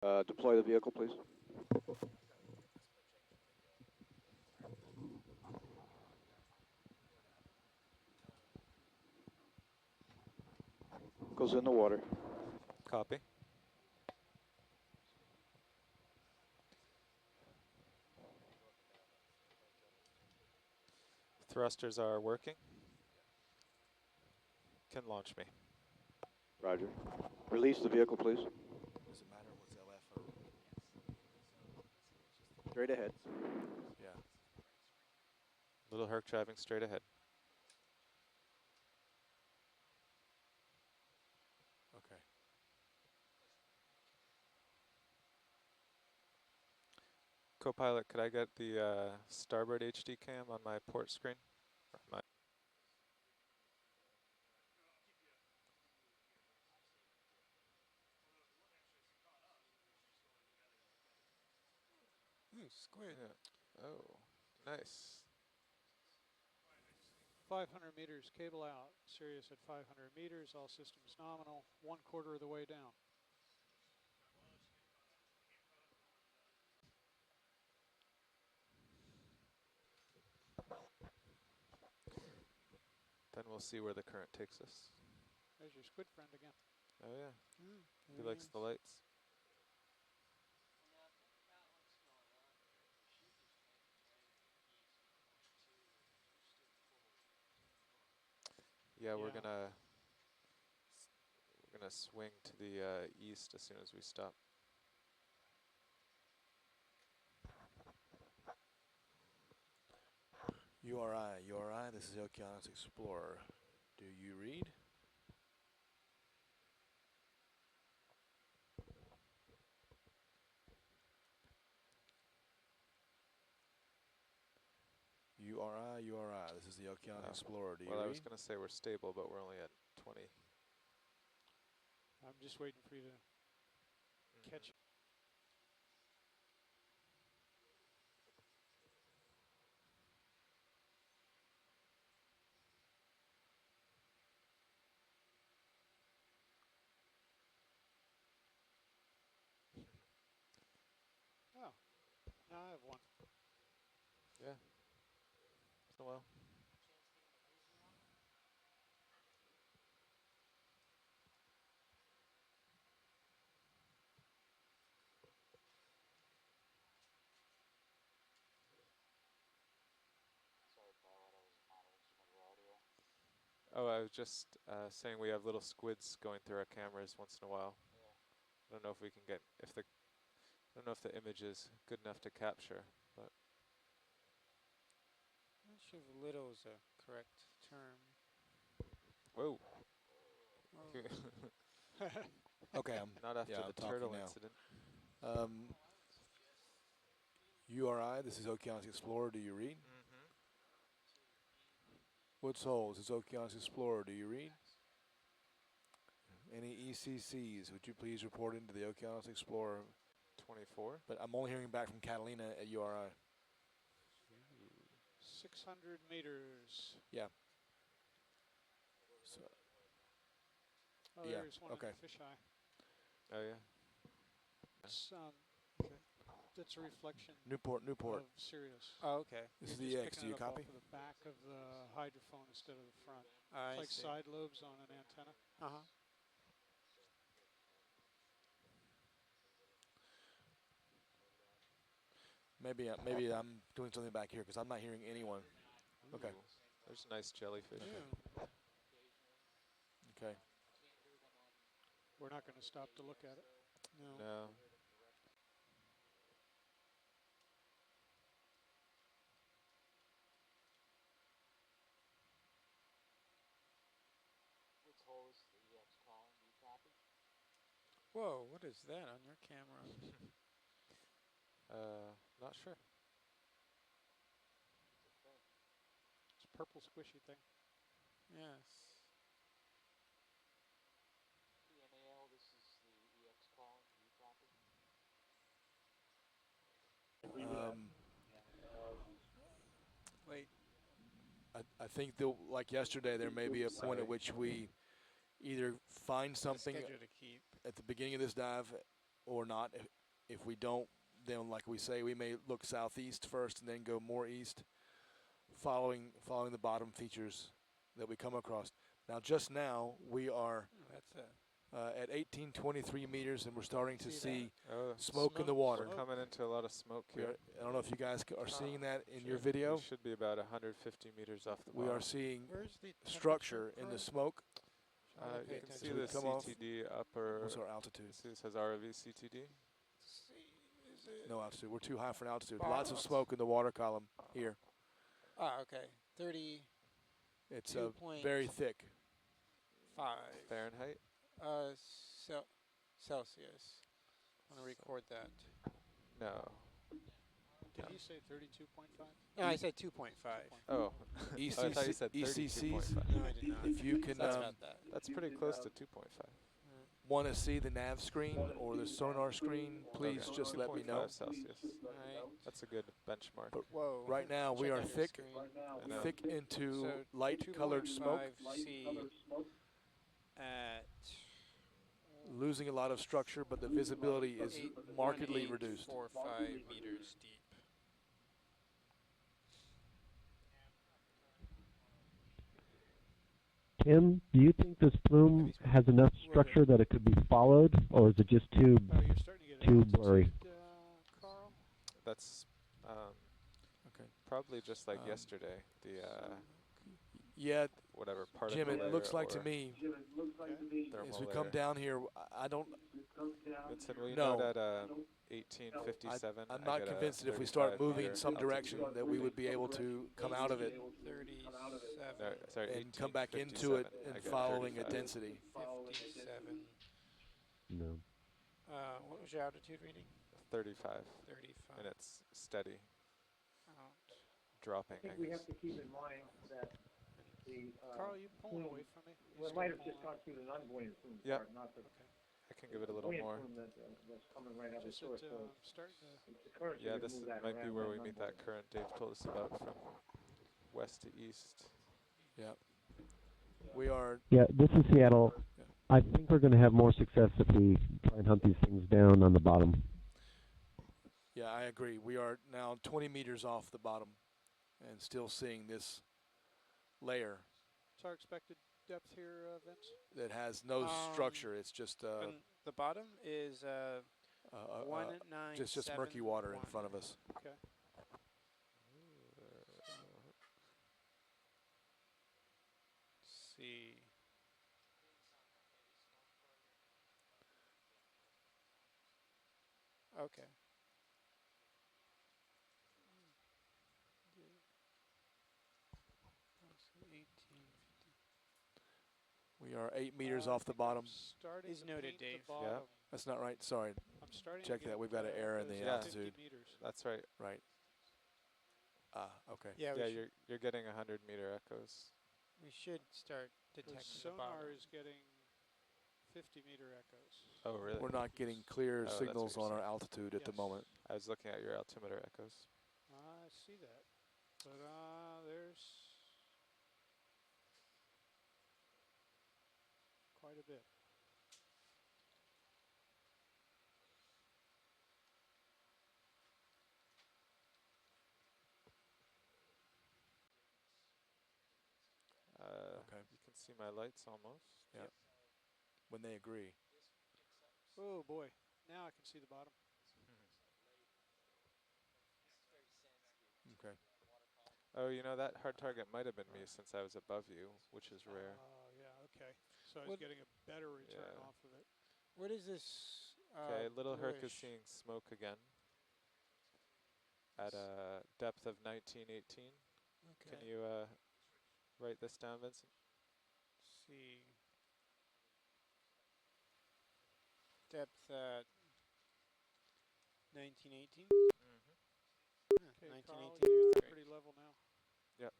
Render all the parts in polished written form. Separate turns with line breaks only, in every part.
Deploy the vehicle, please. Goes in the water.
Copy. Thrusters are working. Can launch me.
Roger. Release the vehicle, please.
Does it matter what's LF or?
Straight ahead.
Yeah.
Little Herc driving straight ahead.
Okay.
Co-pilot, could I get the starboard HD cam on my port screen?
Ooh, squid.
Yeah. Oh, nice.
500 meters, cable out. Sirius at 500 meters, all systems nominal, 1/4 of the way down.
Then we'll see where the current takes us.
There's your squid friend again.
Oh yeah,
Mm,
he likes the lights. Yeah, we're gonna swing to the east as soon as we stop.
URI, this is Okeanos Explorer. Do you read? URI, this is the Okeanos Explorer. Do you
Well,
read?
I was going to say we're stable, but we're only at 20.
I'm just waiting for you to catch it. Oh, now I have one.
Yeah. So well. Oh, I was just saying we have little squids going through our cameras once in a while. I don't know if we can get I don't know if the image is good enough to capture, but
I'm not sure if little is a correct term.
whoa.
Okay,
Not after
I'm
the
talking
turtle
now.
incident.
URI, this is Okeanos Explorer. Do you read? Woods Holes, this is Okeanos Explorer. Do you read? Any ECCs, would you please report into the Okeanos Explorer?
24.
But I'm only hearing back from Catalina at URI.
600 meters.
Yeah. So,
Oh,
yeah,
there's one
okay.
in the fisheye.
Oh yeah.
It's, that's a reflection
Newport.
of Sirius.
Oh, okay.
This is
You're
the
just
EX.
picking
Do you
it up
copy?
off of the back of the hydrophone instead of the front.
I
It's like
see.
side lobes on an antenna.
Uh-huh.
Maybe I'm doing something back here because I'm not hearing anyone. Okay.
Ooh, there's a nice jellyfish.
Ew.
Okay.
We're not going to stop to look at it.
No.
No.
Whoa, what is that on your camera?
Not sure.
It's a purple squishy thing.
Yes.
This is the EX call. Do you copy?
Wait.
I think like yesterday, there may be a point at which we either find something
Schedule to keep.
at the beginning of this dive or not. If we don't, then like we say, we may look southeast first and then go more east, following the bottom features that we come across. Now, just now, we are
That's it.
at 1823 meters, and we're starting to see
Oh,
smoke in the water.
we're coming into a lot of smoke here.
I don't know if you guys are seeing that in your
We
video.
should be about 150 meters off the
We
bottom.
are seeing
Where's the
structure in the
curve?
smoke.
Trying to pay
You can see
As
the
we come off-
CTD upper.
What's our altitude?
See, this has ROV CTD.
Is it?
No altitude. We're too high for an altitude.
Bottom.
Lots of smoke in the water column here.
Ah, okay. 32.5.
It's very thick.
Fahrenheit.
Celsius. I'm gonna record that.
No.
Did he say 32.5?
No, I said 2.5.
Oh. I thought you said
ECCs.
32.5.
No, I did not.
If you can
That's about that.
That's pretty close to 2.5.
want to see the nav screen or the sonar screen, please
Okay.
just let me know.
2.5 Celsius.
Alright.
That's a good benchmark.
But
Whoa.
right now we
Check
are
on your
thick,
screen.
I know.
thick into
So
light-colored smoke,
2.5 C at
losing a lot of structure, but the visibility is markedly reduced.
1845 meters deep.
Tim, do you think this plume has enough structure that it could be followed, or is it just too
Oh, you're starting to get
too
altitude,
blurry?
Carl?
That's
Okay.
probably just like
Um,
yesterday. The
Yeah,
whatever particle
Jim, it
layer
looks like to
or
me,
thermal
as we come
layer.
down here, I don't,
Vincent, will you
No.
note at 1857?
I'm
I
not
get a
convinced that if we start
35
moving
meter
in some direction
altitude
that we would be
reading.
able to come out of it
37.
No, sorry,
and come back into it
1857, I
and
get a
following a
35.
density.
57.
No.
What was your altitude reading?
35,
35.
and it's steady,
Out.
dropping.
I think we have to keep in mind that the,
Carl, you pulling away from me?
we might have just gone through the non-buoyant plume
Yep.
part, not the
I can give it a little
buoyant
more.
plume that's coming right out of the
Just
source.
that,
So
starting to
the current
Yeah,
should
this
move that
might be
around
where
that
we meet that
non-buoyant.
current Dave told us about from west to east.
Yeah. We are,
Yeah, this is Seattle.
Yeah.
I think we're going to have more success if we try and hunt these things down on the bottom.
yeah, I agree. We are now 20 meters off the bottom and still seeing this layer
What's our expected depth here, Vince?
that has no structure. It's just
And the bottom is 1971.
just murky water in front of us.
Okay.
See. Okay.
We are 8 meters off the bottom.
Starting
Is
to
noted,
paint the
Dave.
Yeah.
bottom.
That's not right. Sorry.
I'm starting
Check
to get,
that. We've got an error in the
those
Yeah.
50
altitude.
meters.
That's right.
Right. Okay.
Yeah,
Yeah,
we, should,
you're getting 100 meter echoes.
we should start
The
detecting the bottom.
sonar is getting 50-meter echoes.
Oh, really?
We're not getting clear
that's what
signals
you're
on our
saying.
altitude at the
Yes.
moment.
I was looking at your altimeter echoes.
I see that. But there's quite a bit.
Okay.
You can see my lights almost.
Yeah. When they agree.
Oh boy, now I can see the bottom.
Okay.
Oh, you know, that hard target might have been me since I was above you, which is rare.
Oh, yeah, okay. So I was
What-
getting a better return
Yeah.
off of it.
What is this?
Okay, Little Herc is
bluish?
seeing smoke again at a depth of 1918.
Okay.
Can you write this down, Vincent?
See. Depth at 1918.
Mm-hmm.
Okay,
1918.
Carl,
is
you're
great.
pretty level now.
Yep.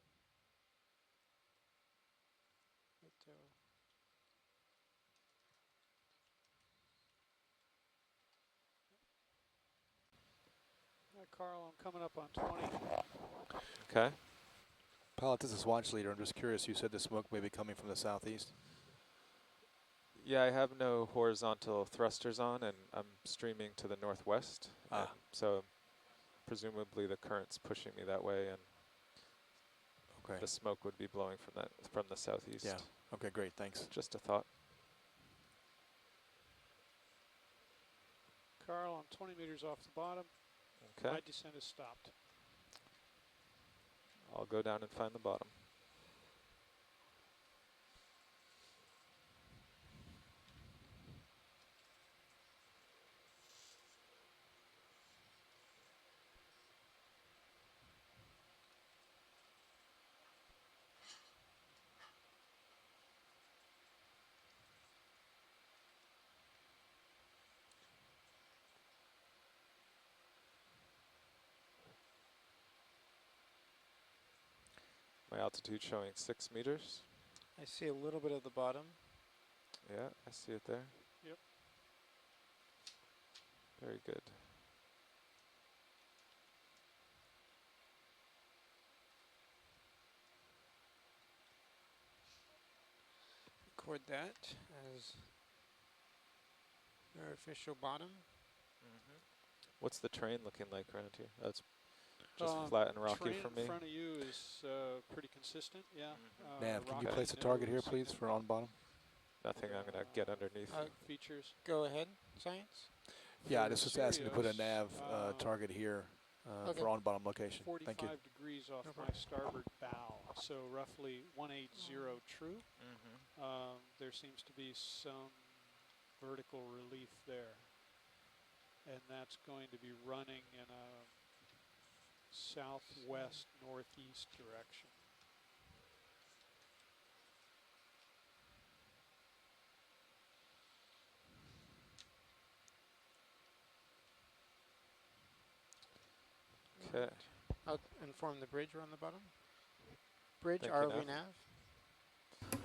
But,
Carl, I'm coming up on 20.
Okay.
Pilot, this is Watch Leader. I'm just curious. You said the smoke may be coming from the southeast.
Yeah, I have no horizontal thrusters on, and I'm streaming to the northwest.
Ah.
and so presumably the current's pushing me that way, and
Okay.
the smoke would be blowing from the southeast.
Yeah. Okay, great. Thanks.
Just a thought.
Carl, I'm 20 meters off the bottom.
Okay.
My descent is stopped.
I'll go down and find the bottom. My altitude showing 6 meters.
I see a little bit of the bottom.
Yeah, I see it there.
Yep.
Very good.
Record that as our official bottom.
What's the terrain looking like around here? That's just
Um,
flat and rocky
Terrain
for me.
in front of you is pretty consistent, yeah.
Nav, can you
rocky
place a target here,
nose,
please, for on bottom?
Nothing I'm going to get underneath.
features.
Go ahead, Science.
Yeah, I
For
just was asking to put a
Sirius,
nav target here
Okay.
for on bottom location. Thank you.
45 degrees off
No
my
problem.
starboard bow, so roughly 180 true. There seems to be some vertical relief there, and that's going to be running in a southwest northeast direction.
Okay.
I'll inform the bridge we're on the bottom. Bridge,
Thank you,
ROV
Nav.
nav.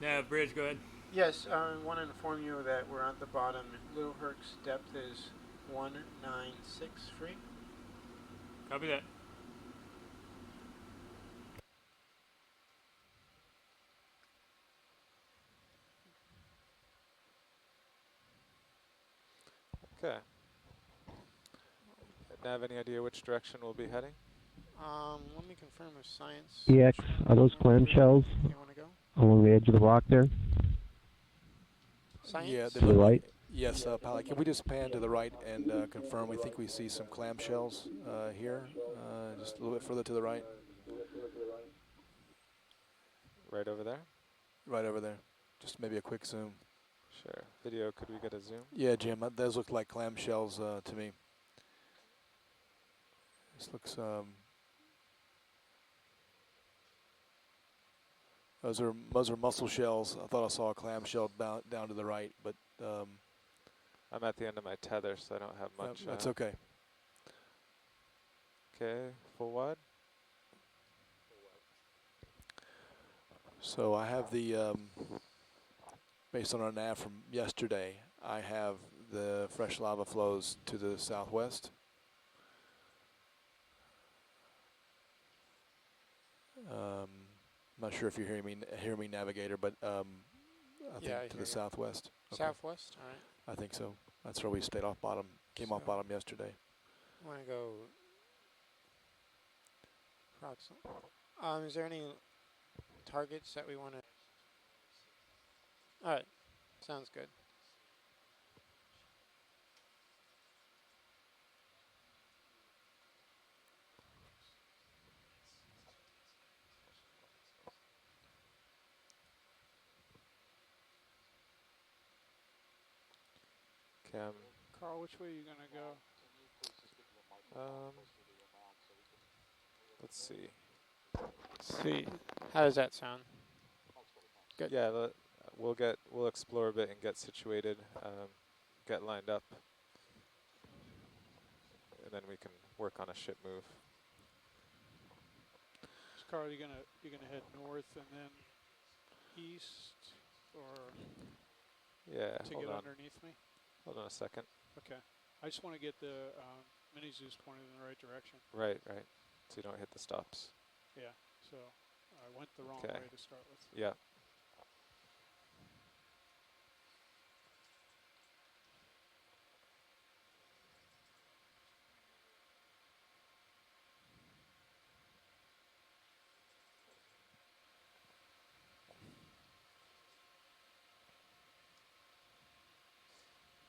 Nav, bridge, go ahead.
Yes, I want to inform you that we're at the bottom. Little Herc's depth is 196 free.
Copy that.
Okay. Nav, any idea which direction we'll be heading?
Let me confirm with Science.
EX, are those clamshells
You want to go?
along the edge of the rock there?
Science?
Yeah, they
To the
look
right?
like, yes, Pally, can we just pan to the right and confirm? We think we see some clamshells here, just a little bit further to the right.
Right over there?
Right over there. Just maybe a quick zoom.
Sure. Video, could we get a zoom?
Yeah, Jim, those look like clamshells to me. This looks, those are mussel shells. I thought I saw a clamshell down to the right, but
I'm at the end of my tether, so I don't have much.
that's okay.
Okay, full wide.
So I have the, based on our nav from yesterday, I have the fresh lava flows to the southwest. I'm not sure if you're hearing me, Navigator, but I
Yeah, I
think to
hear
the
you.
southwest. Okay.
Southwest? All right.
I think so. That's where we stayed off bottom, came off
So-
bottom yesterday.
I want to go approximately. Is there any targets that we want to? All right, sounds good.
Okay,
Carl, which way are you going to go?
let's see.
See, how does that sound? Good.
Yeah, we'll explore a bit and get situated, get lined up, and then we can work on a ship move.
So Carl, you're gonna head north and then east, or
Yeah,
to
hold
get
on.
underneath me?
Hold on a second.
Okay. I just want to get the mini Zeus pointed in the right direction.
Right, right. So you don't hit the stops.
Yeah. So I went the wrong
Okay.
way to start with.
Yeah.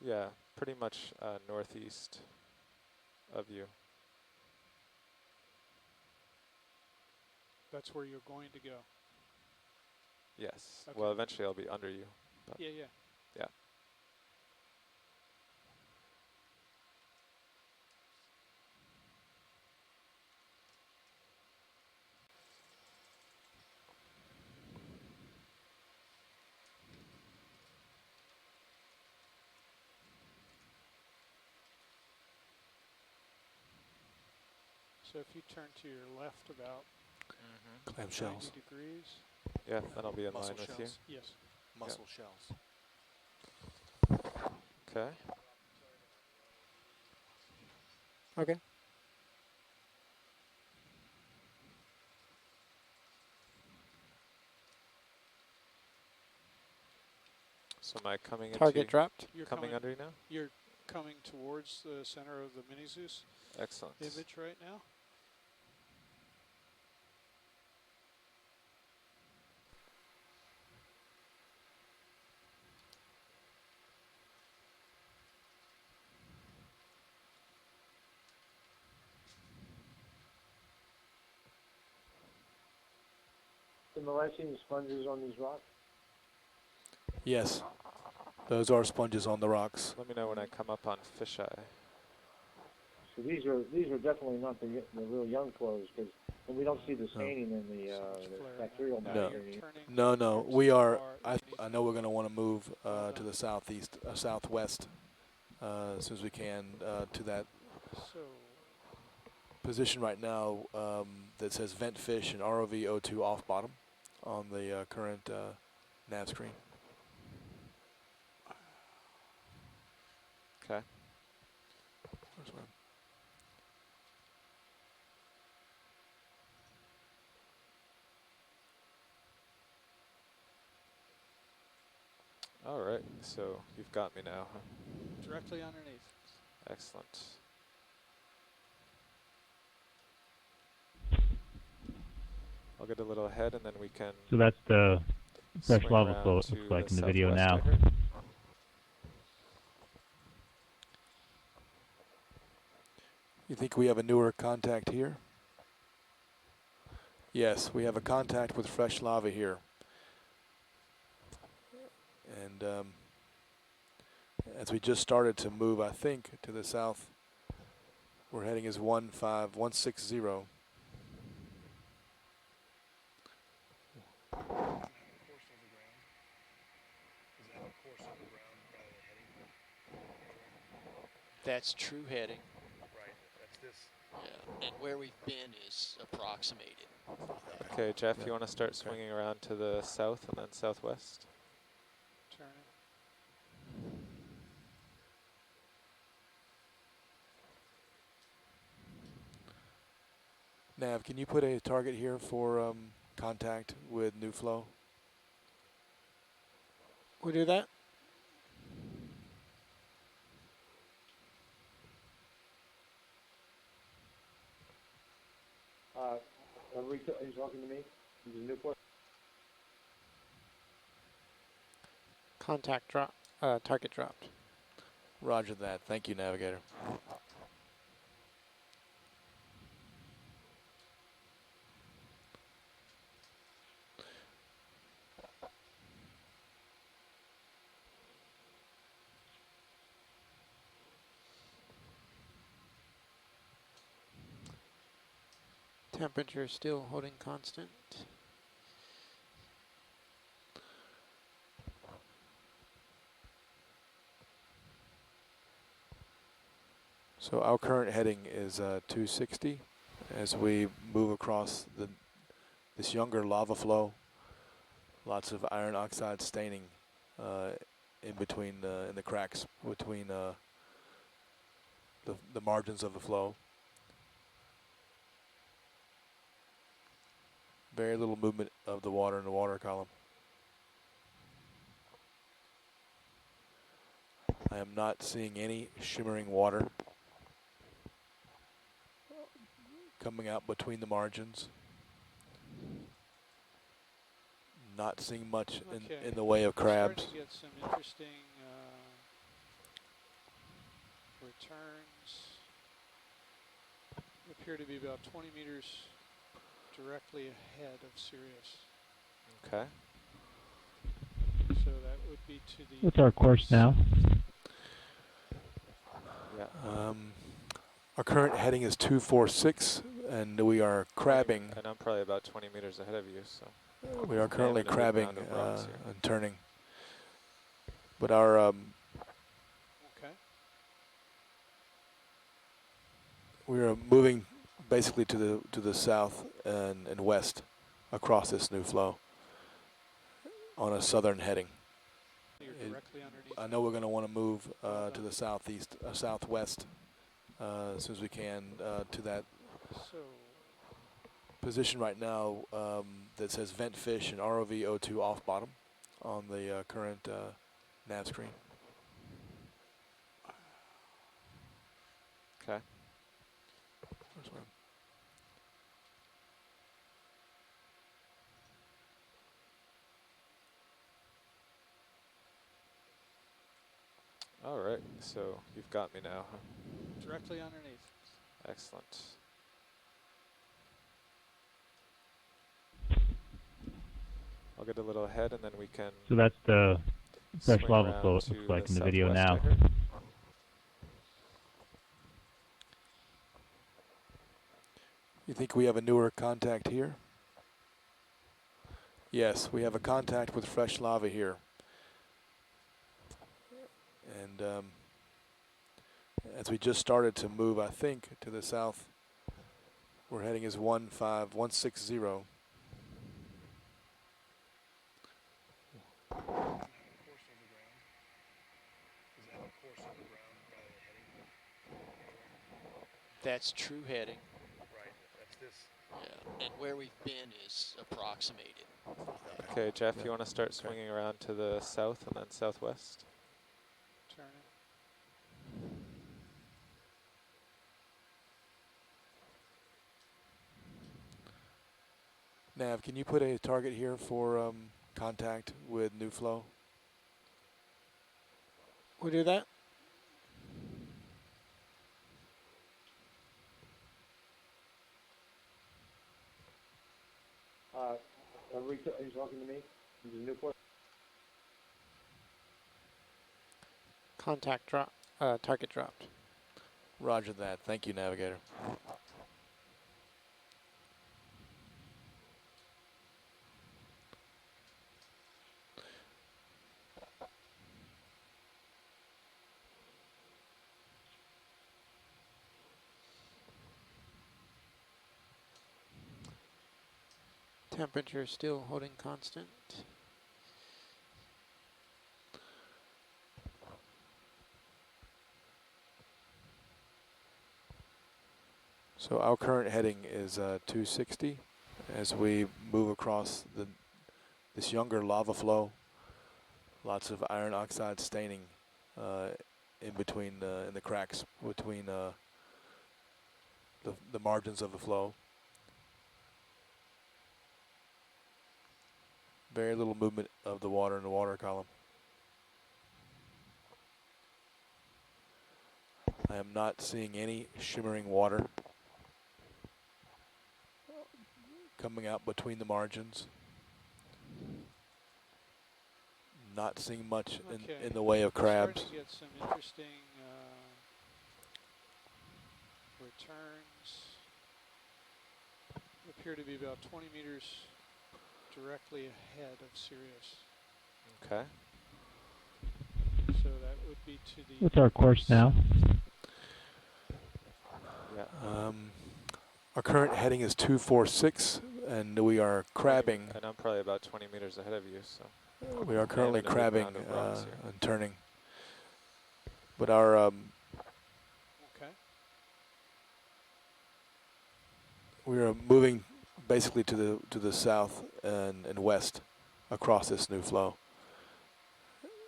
Yeah, pretty much northeast of you.
That's where you're going to go.
Yes.
Okay.
Well, eventually I'll be under you. But
Yeah, yeah.
yeah.
So if you turn to your left about
Mm-hmm.
'Clamshells.
90 degrees.
Yeah, then I'll be in
Mussel
line with
shells.
Yes.
Mussel shells.
you. Okay.
Okay.
So am I coming
Target
into
dropped.
You're
coming
coming.
under you now?
You're coming towards the center of the mini Zeus
Excellent.
image right now.
Am I seeing the sponges on these rocks?
Yes, those are sponges on the rocks.
Let me know when I come up on fisheye.
So these are definitely not the real young flows, because we don't see the staining in the
So much flare.
bacterial
Now
matter.
you're turning
No. We are.
far
I
underneath.
know we're going to want to move
Well
to
done.
the southeast, southwest, as soon as we can, to that
So
position right now that says vent fish and ROV02 off bottom on the current nav screen.
Okay.
First one.
All right. So you've got me now. Huh?
directly underneath.
Excellent. I'll get a little ahead and then we can
So that's the fresh
swing
lava
around
flow it
to
looks like
the
in the video
southwest,
now.
I heard.
You think we have a newer contact here? Yes, we have a contact with fresh lava here. And as we just started to move, I think, to the south, we're heading as 160.
That's true heading.
Right, that's this.
Yeah, and where we've been is approximated.
Okay, Jeff,
Yeah.
you want to start
Okay.
swinging around to the south and then southwest?
Turning.
Nav, can you put a target here for contact with new flow?
We do that.
Are you talking to me? This is Newport.
Contact drop. Target dropped.
Roger that. Thank you, Navigator.
Temperature still holding constant.
So our current heading is 260 as we move across this younger lava flow. Lots of iron oxide staining in between in the cracks between the margins of the flow. Very little movement of the water in the water column. I am not seeing any shimmering water coming out between the margins. Not seeing much
Okay.
in the way of
We're starting
crabs.
to get some interesting Returns appear to be about 20 meters directly ahead of Sirius.
Okay.
So that would be to the...
What's our course now?
Yeah.
Our current heading is 246, and we are crabbing.
And I'm probably about 20 meters ahead of you, so.
We are currently
Having a big
crabbing
round of rocks here.
and turning. But our
Okay.
we are moving basically to the south and west across this new flow on a southern heading.
You're directly underneath.
I know we're going to want to move to the southeast, southwest as soon as we can to that
So
position right now that says vent fish and ROV02 off bottom on the current nav screen.
Okay.
First one.
All right, so you've got me now, huh?
directly underneath.
Excellent. I'll get a little ahead and then we can
So that's the fresh
swing
lava
around
flow it
to
looks like
the
in the video
southwest,
now.
I heard.
You think we have a newer contact here? Yes, we have a contact with fresh lava here. And as we just started to move, I think, to the south, we're heading as 16160.
That's true heading.
Right, that's this.
Yeah. And where we've been is approximated.
Okay, Jeff,
Yeah.
you want to start swinging around to the south and then southwest?
Turn it.
Nav, can you put a target here for contact with new flow?
We do that?
Are you talking to me? This is Newport.
Contact drop. Target dropped.
Roger that. Thank you, Navigator.
Temperature still holding constant.
So our current heading is 260 as we move across this younger lava flow. Lots of iron oxide staining in between in the cracks between the margins of the flow. Very little movement of the water in the water column. I am not seeing any shimmering water coming out between the margins. Not seeing much in the way of crabs.
Starting to get some interesting returns. Appear to be about 20 meters directly ahead of Sirius.
Okay.
So that would be to the...
What's our course now?
Yeah.
Our current heading is 246, and we are crabbing.
And I'm probably about 20 meters ahead of you, so.
We are currently
Having a big
crabbing
round of rocks here.
and turning. But our
Okay.
we are moving basically to the south and west across this new flow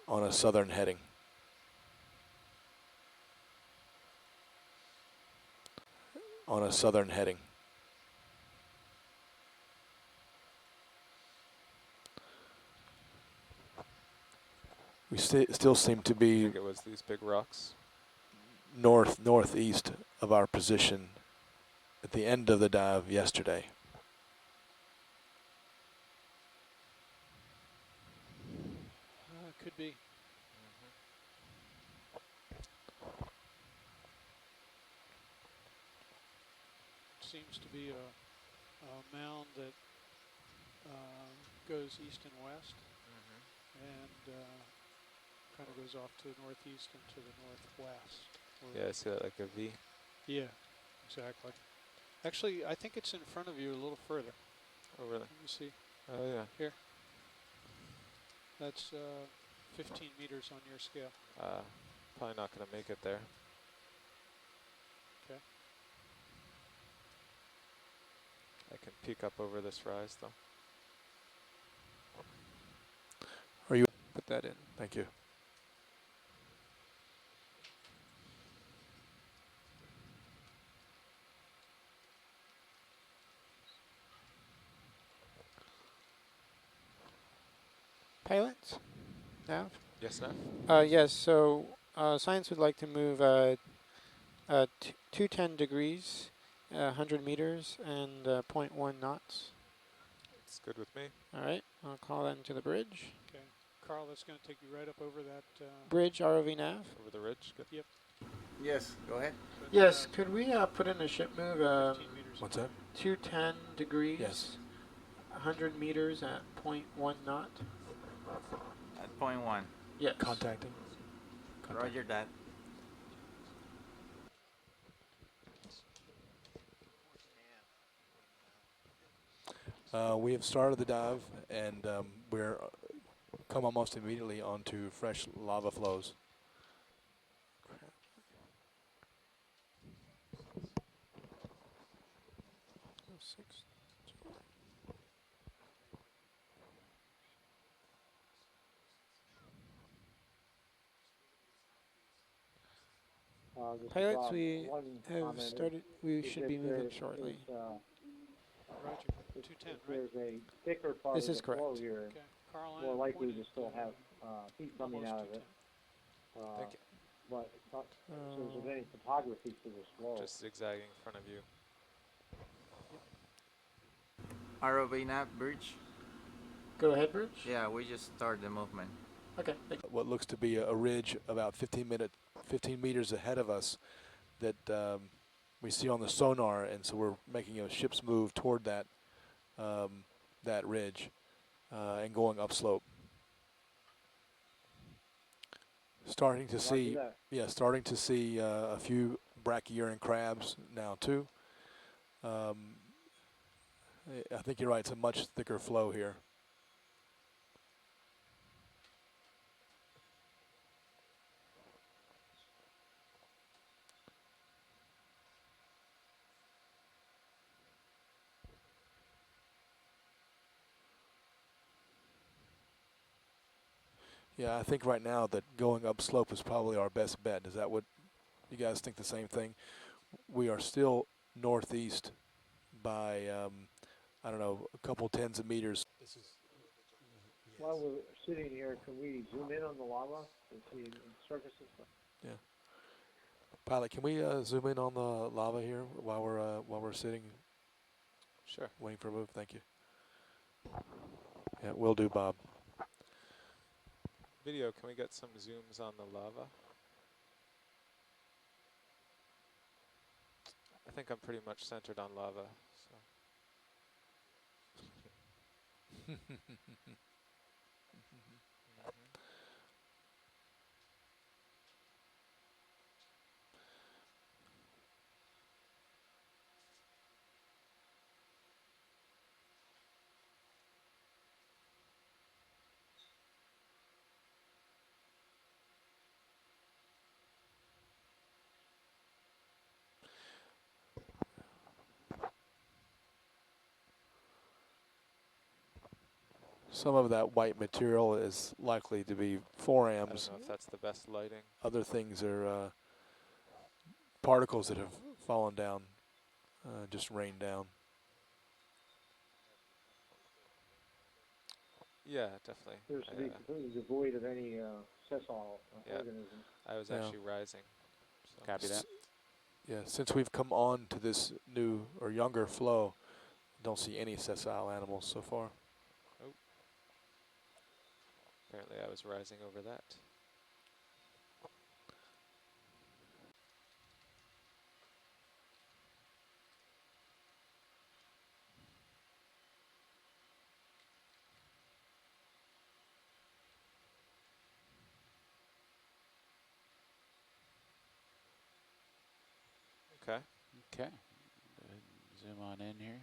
on a southern heading. On a southern heading. We still seem to
I
be
think it was these big rocks.
northeast of our position at the end of the dive yesterday.
Could be. Seems to be a mound that goes east and west, and kind of goes off to the northeast and to the northwest.
Yeah, I see that like a V.
Yeah, exactly. Actually, I think it's in front of you a little further.
Oh, really?
Let me see.
Oh, yeah.
Here. That's 15 meters on your scale.
Probably not going to make it there.
Okay.
I can peek up over this rise, though.
Are you?
Put that in.
Thank you.
Pilots? Nav?
Yes, Nav?
Yes, so science would like to move 210 degrees, 100 meters, and 0.1 knots.
It's good with me.
All right, I'll call that into the bridge.
Okay. Carl, that's going to take you right up over that.
Bridge, ROV nav.
Over the ridge? Good.
Yep.
Yes, go ahead.
Yes, could we put in a ship move
15 meters.
What's that?
210 degrees,
Yes.
100 meters at 0.1 knot?
At point one.
Yes.
Contacting.
Roger that.
We have started the dive, and we're come almost immediately onto fresh lava flows.
Pilots, we
one
have
comment
started, we
is
should
if
be moving
there
shortly.
is,
Roger.
if
210, right?
there's a thicker part
This
of
is
the flow
correct.
here,
Okay. Carl, I
more
am
likely
pointed,
to still have heat coming
almost
out of it.
210.
Thank you.
But it's not so there's any topography to this flow.
Just zigzagging in front of you.
ROV nav bridge.
Go ahead, Bridge.
Yeah, we just started the movement.
Okay. Thank you.
What looks to be a ridge about 15 meters ahead of us that we see on the sonar, and so we're making a ship's move toward that that ridge and going upslope. Starting to see, starting to see a few brachyurine crabs now too. I think you're right. It's a much thicker flow here. Yeah, I think right now that going upslope is probably our best bet. Is that what you guys think? The same thing? We are still northeast by I don't know, a couple tens of meters.
While we're sitting here, can we zoom in on the lava and see the surface and stuff?
Yeah. Pilot, can we zoom in on the lava here while we're sitting?
Sure.
Waiting for a move. Thank you. Yeah, will do, Bob.
Video, can we get some zooms on the lava? I think I'm pretty much centered on lava. So.
Some of that white material is likely to be forams.
I don't know if that's the best lighting.
Other things are particles that have fallen down, just rained down.
Yeah, definitely.
Appears to be completely devoid of any sessile organisms.
I was actually rising. So.
Copy that.
Yeah, since we've come on to this new or younger flow, don't see any sessile animals so far.
Oh. Apparently I was rising over that. Okay.
Okay. Go ahead and zoom on in here.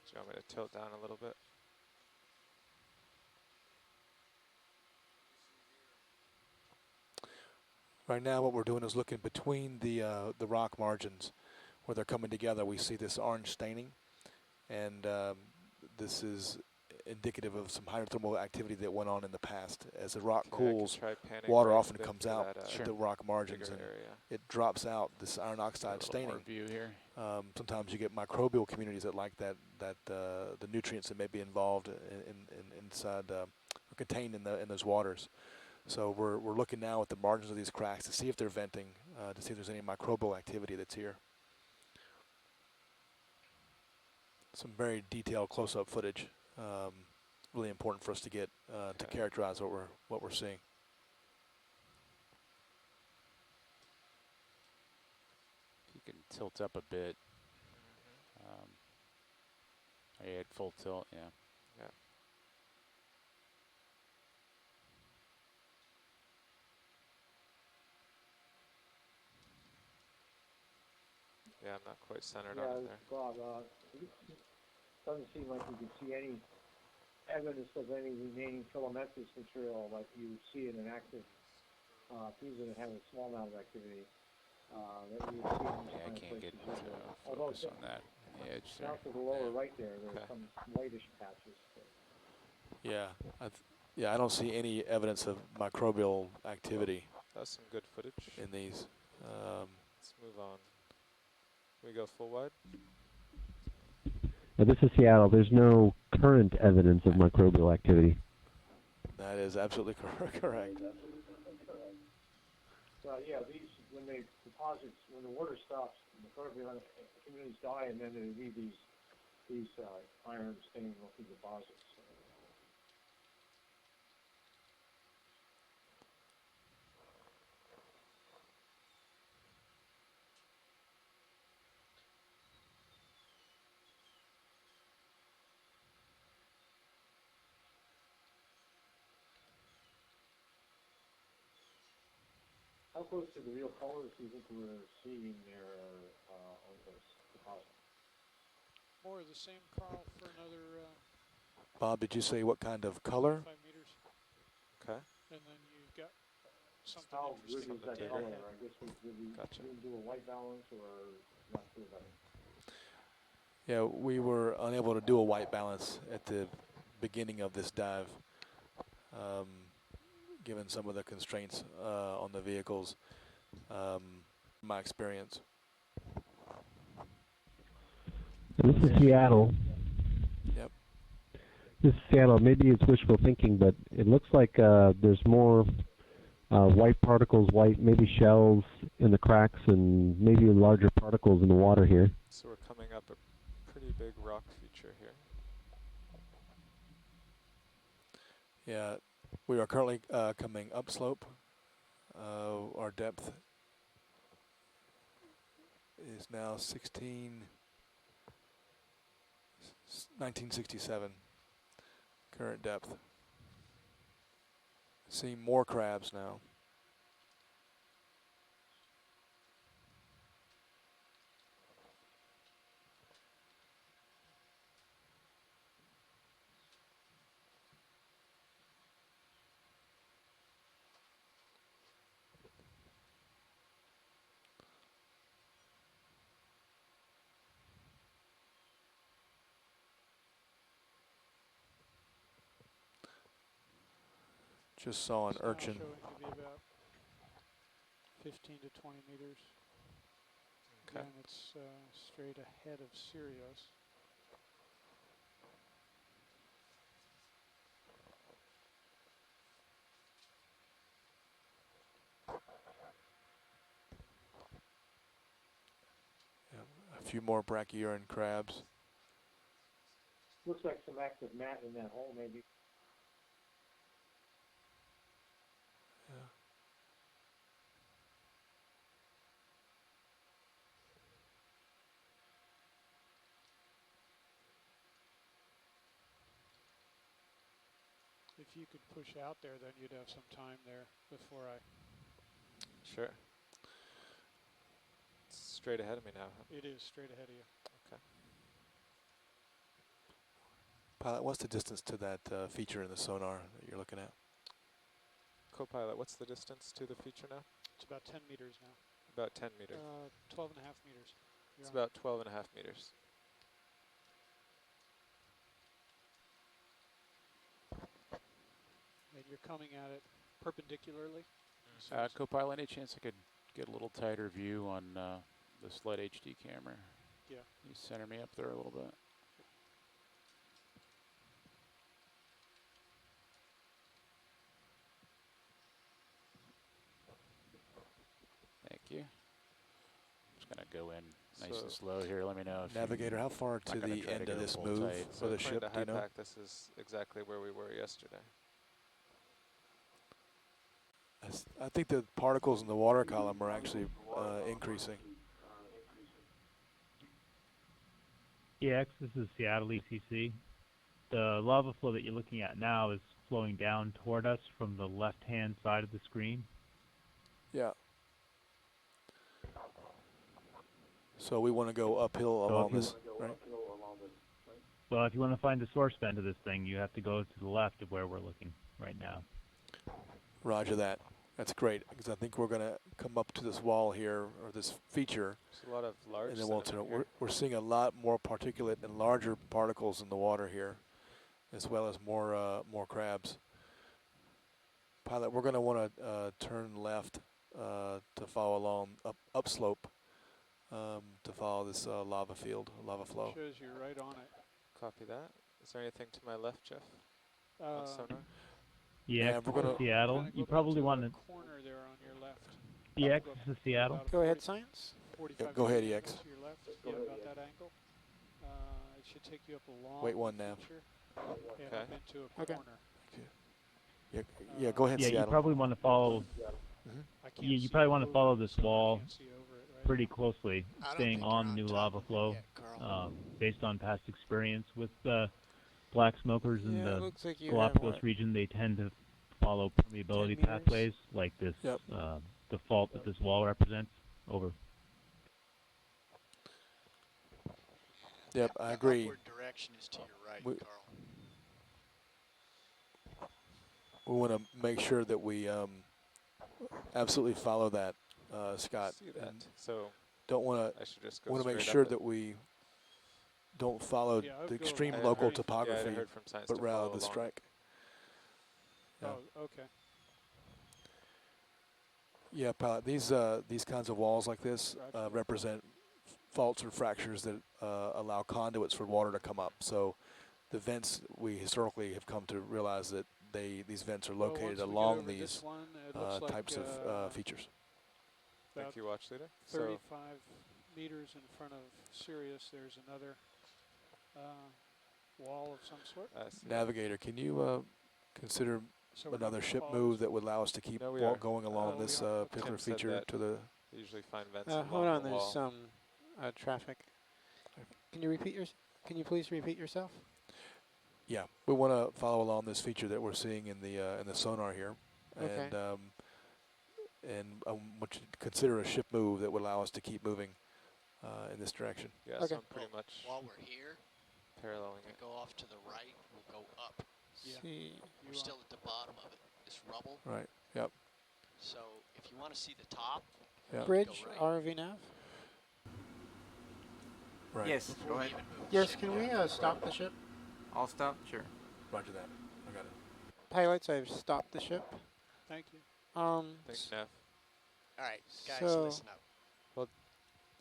Do you want me to tilt down a little bit?
Right now, what we're doing is looking between the rock margins where they're coming together. We see this orange staining, and this is indicative of some hydrothermal activity that went on in the past. As the rock cools, water
right
often
a bit
comes
for
out
that,
at the rock margins, and
area.
it drops out this iron
Got a
oxide
little
staining.
more view here.
Sometimes you get microbial communities that like that the nutrients that may be involved inside or contained in those waters. So we're looking now at the margins of these cracks to see if they're venting, to see if there's any microbial activity that's here. Some very detailed close-up footage. Really important for us to get to characterize what we're seeing.
If you can tilt up a bit. Are you at full tilt? Yeah.
Yeah. Yeah, I'm not quite centered on it there.
Bob, it doesn't seem like you can see any evidence of any remaining filamentous material like you see in an active fusion that has a small amount of activity. That you would see in this
Yeah, I
kind of
can't get
places.
focus on that on the edge there.
Down to the lower right there, there's some whitish patches.
Yeah, I don't see any evidence of microbial activity.
That's some good footage
in these.
Let's move on. Can we go full wide?
Now, this is Seattle. There's no current evidence of microbial activity.
That is absolutely correct.
Yeah, these when they deposits when the water stops, the microbial communities die, and then they leave these iron staining looking deposits. How close to the real colors do you think we're seeing there on this deposit?
More of the same, Carl, for another
Bob, did you say what kind of color?
5 meters.
Okay.
And then you've got something
How good
interesting.
is that color? I guess we
Gotcha.
didn't do a white balance or not do that.
Yeah, we were unable to do a white balance at the beginning of this dive, given some of the constraints on the vehicles. My experience.
This is Seattle.
Yep.
This is Seattle. Maybe it's wishful thinking, but it looks like there's more white particles, maybe shells in the cracks, and maybe larger particles in the water here.
So we're coming up a pretty big rock feature here.
Yeah, we are currently coming upslope. Our depth is now 1967. Current depth. Seeing more crabs now. Just saw an
It's now
urchin.
showing to be about 15 to 20 meters.
Okay.
And it's straight ahead of Sirius.
A few more brachyurine crabs.
Looks like some active mat in that hole, maybe.
Yeah.
If you could push out there, then you'd have some time there before I...
Sure. It's straight ahead of me now. Huh?
It is straight ahead of you.
Okay.
Pilot, what's the distance to that feature in the sonar that you're looking at?
Co-pilot, what's the distance to the feature now?
It's about 10 meters now.
About 10 meters.
12 and a half meters.
It's about 12 and a half meters.
And you're coming at it perpendicularly.
Co-pilot, any chance I could get a little tighter view on the SLED HD camera?
Yeah.
You center me up there a little bit. Thank you. Just gonna go in nice and slow here. Let me know if
Navigator, how far to the end of this move for the ship? Do you know?
This is exactly where we were yesterday.
I think the particles in the water column are actually increasing.
EX, this is Seattle ECC. The lava flow that you're looking at now is flowing down toward us from the left-hand side of the screen.
Yeah. So we want to go uphill along this, right?
Well, if you want to find the source vent of this thing, you have to go to the left of where we're looking right now.
Roger that. That's great, because I think we're going to come up to this wall here, or this feature.
There's a lot of large
and then we'll turn,
sediment
we're seeing a lot more particulate and larger particles in the water here, as well as more crabs. Pilot, we're going to want to turn left to follow along upslope to follow this lava flow.
Shows you right on it.
Copy that. Is there anything to my left, Jeff? On sonar?
Yeah,
we're gonna
Seattle. You probably want to.
Corner there on your left.
EX, this is Seattle.
Go ahead, science.
45
go ahead,
degrees
EX.
To your left. Yeah, about that angle. It should take you up along.
Wait one nav.
And up into a corner.
Yeah, go ahead,
Yeah,
Seattle.
you probably want to follow. You probably want to follow this wall pretty closely, staying on new lava flow, based on past experience with black smokers in the Galapagos region. They tend to follow permeability pathways like this, the fault that this wall represents. Over.
Yep, I agree.
Upward direction is to your right, Carl.
We want to make sure that we absolutely follow that, Scott.
See that. So
don't want
I should just
to.
go
Want to make
straight
sure
up it.
that we don't follow the extreme local topography, but rather the strike.
Yeah. Oh, okay.
Yeah, pilot. These kinds of walls like this represent faults or fractures that allow conduits for water to come up. So the vents, we historically have come to realize that these vents are located along these types of features.
Thank you, watch leader.
35 meters in front of Sirius, there's another wall of some sort.
Navigator, can you consider another ship move that would allow us to keep going along this particular feature to the...
They usually find vents
hold on,
the
there's
wall.
some traffic. Can you please repeat yourself?
Yeah, we want to follow along this feature that we're seeing in the sonar here,
Okay.
and what you consider a ship move that would allow us to keep moving in this direction.
Yeah,
okay.
so I'm pretty much
While we're here,
paralleling
we
it.
go off to the right, we'll go up.
Yeah.
We're still at the bottom of it, this rubble.
Right, yep.
So if you want to see the top,
Bridge,
go right.
ROV nav.
Right.
Yes, go ahead.
Yes, can we stop the ship?
I'll stop, sure.
Roger that. I got it.
pilots, I've stopped the ship.
Thank you.
Thanks, Neff.
All right, guys,
So-
listen up.
Well,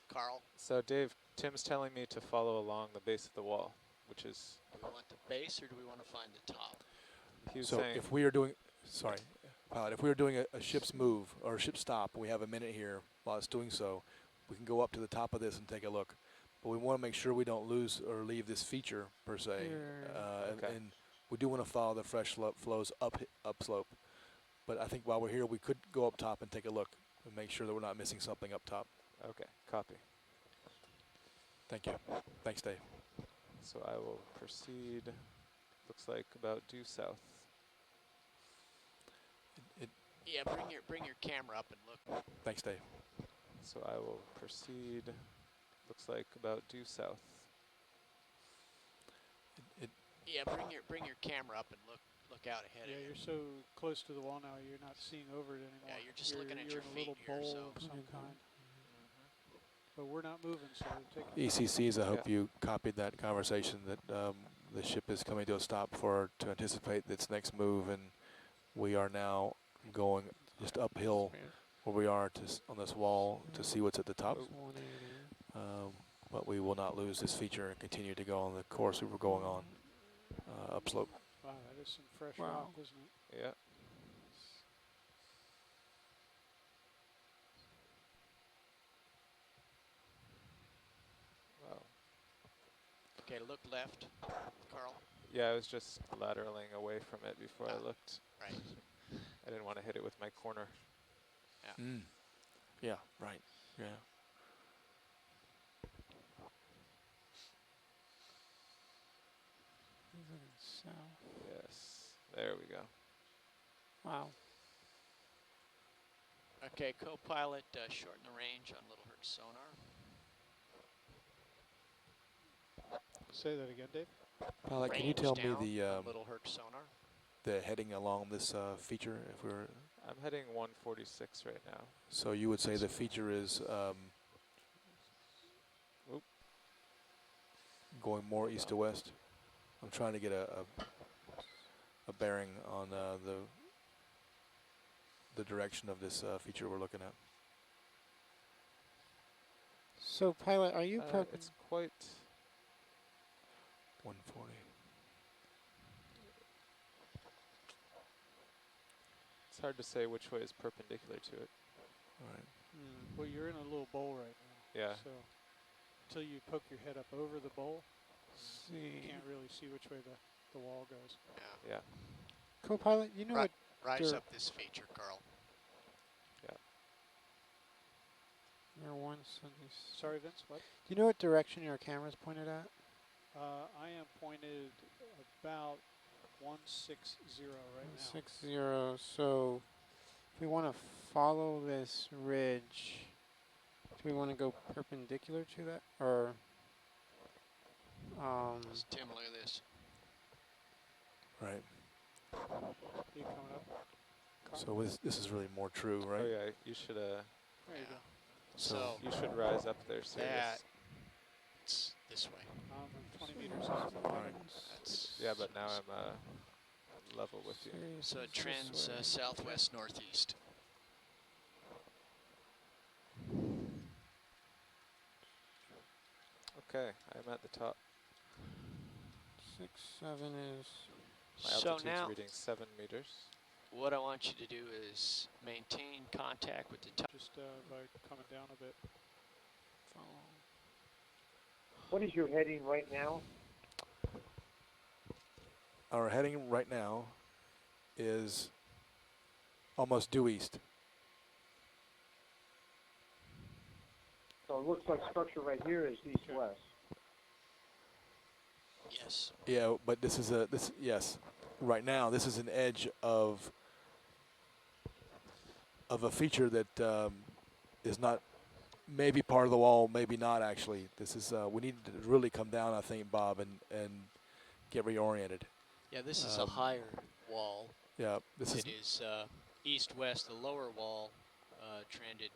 Carl,
So Dave, Tim's telling me to follow along the base of the wall, which is
do we want the base or do we want to find the top?
he was
So
saying.
if we are doing, sorry, pilot, if we are doing a ship's move or a ship stop, we have a minute here while it's doing so, we can go up to the top of this and take a look. But we want to make sure we don't lose or leave this feature per se.
Okay.
And we do want to follow the fresh flows upslope. But I think while we're here, we could go up top and take a look and make sure that we're not missing something up top.
Okay, copy.
Thank you. Thanks, Dave.
So I will proceed. Looks like about due south.
Yeah, bring your camera up and look.
Thanks, Dave.
So I will proceed. Looks like about due south.
Yeah, bring your camera up and look out ahead
Yeah,
of you.
you're so close to the wall now, you're not seeing over it anymore.
Yeah, you're just looking at your
in a
feet
little
here,
bowl
so-
of some kind. But we're not moving, so take.
ECCs, I hope
Yeah.
you copied that conversation that the ship is coming to a stop to anticipate its next move, and we are now going just uphill where we are on this wall to see what's at the top. But we will not lose this feature and continue to go on the course we were going on upslope.
Wow, that is some fresh
Wow.
rock, isn't it?
Yeah. Wow.
Okay, look left, Carl.
Yeah, I was just lateraling away from it before I looked.
Right.
I didn't want to hit it with my corner.
Yeah.
Mm. Yeah, right. Yeah.
Yes. There we go.
Wow.
Okay, co-pilot, shorten the range on Little Hertz sonar.
Say that again, Dave.
Pilot, can you
Range
tell me
down
the
on Little Hertz sonar.
the heading along this feature? If we're
I'm heading 146 right now.
so you would say the feature is
Oop.
going more east to west. I'm trying to get a bearing on the direction of this feature we're looking at.
So, pilot, are you
It's quite.
140.
It's hard to say which way is perpendicular to it.
All right.
Well, you're in a little bowl right now.
Yeah.
So until you poke your head up over the bowl, you
see.
can't really see which way the wall goes.
Yeah.
Co-pilot, you know
Right.
what?
Rise
dir-
up this feature, Carl.
Your one
Sorry, Vince, what?
Do you know what direction your camera's pointed at?
I am pointed about 160 right now.
160. So, if we want to follow this ridge, do we want to go perpendicular to that, or?
Tim, look at this.
Right.
You coming up?
So this is really more true, right?
Oh yeah, you should
There you go.
So
you should rise up there, Sirius.
that's this way.
I'm 20 meters off.
That's
Yeah, but now I'm level with you.
so it trends southwest northeast.
Okay, I'm at the top.
6'7" is.
My
So
altitude's
now,
reading 7 meters.
what I want you to do is maintain contact with the top.
Just by coming down a bit.
What is your heading right now?
Our heading right now is almost due east.
So it looks like structure right here is east-west.
Yes.
Yeah, but this is yes. Right now, this is an edge of a feature that is not maybe part of the wall, maybe not actually. This is we need to really come down, I think, Bob, and get reoriented.
Yeah, this is a higher wall.
Yeah, this
It is east-west. The lower wall trended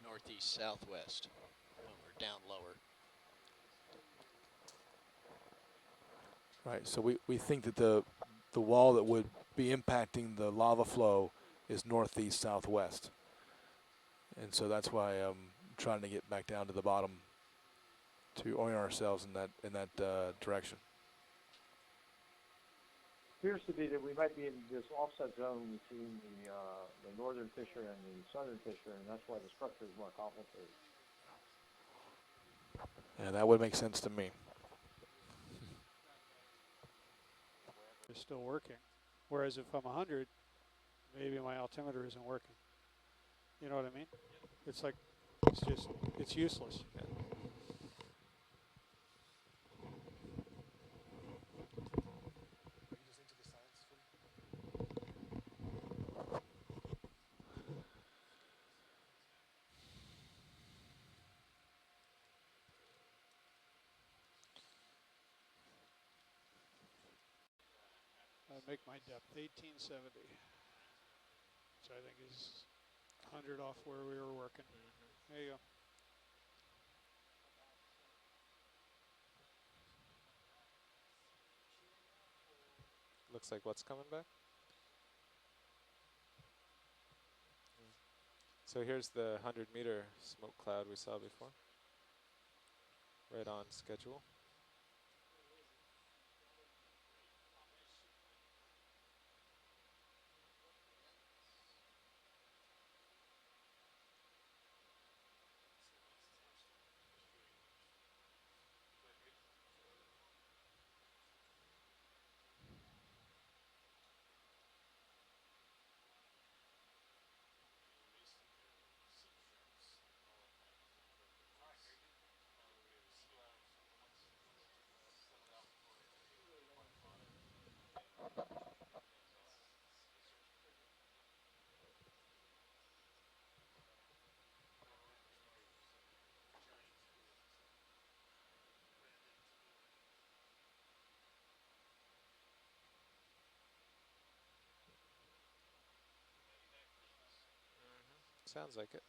northeast-southwest, or down lower.
right. So we think that the wall that would be impacting the lava flow is northeast southwest, and so that's why I'm trying to get back down to the bottom to orient ourselves in that direction.
Appears to be that we might be in this offset zone between the northern fissure and the southern fissure, and that's why the structure is more complicated.
Yeah, that would make sense to me.
It's still working. Whereas if I'm 100, maybe my altimeter isn't working. You know what I mean? It's like, it's useless.
Yeah.
I make my depth 1870, which I think is 100 off where we were working. There you go.
Looks like what's coming back? So here's the 100-meter smoke cloud we saw before. Right on schedule. Sounds like it.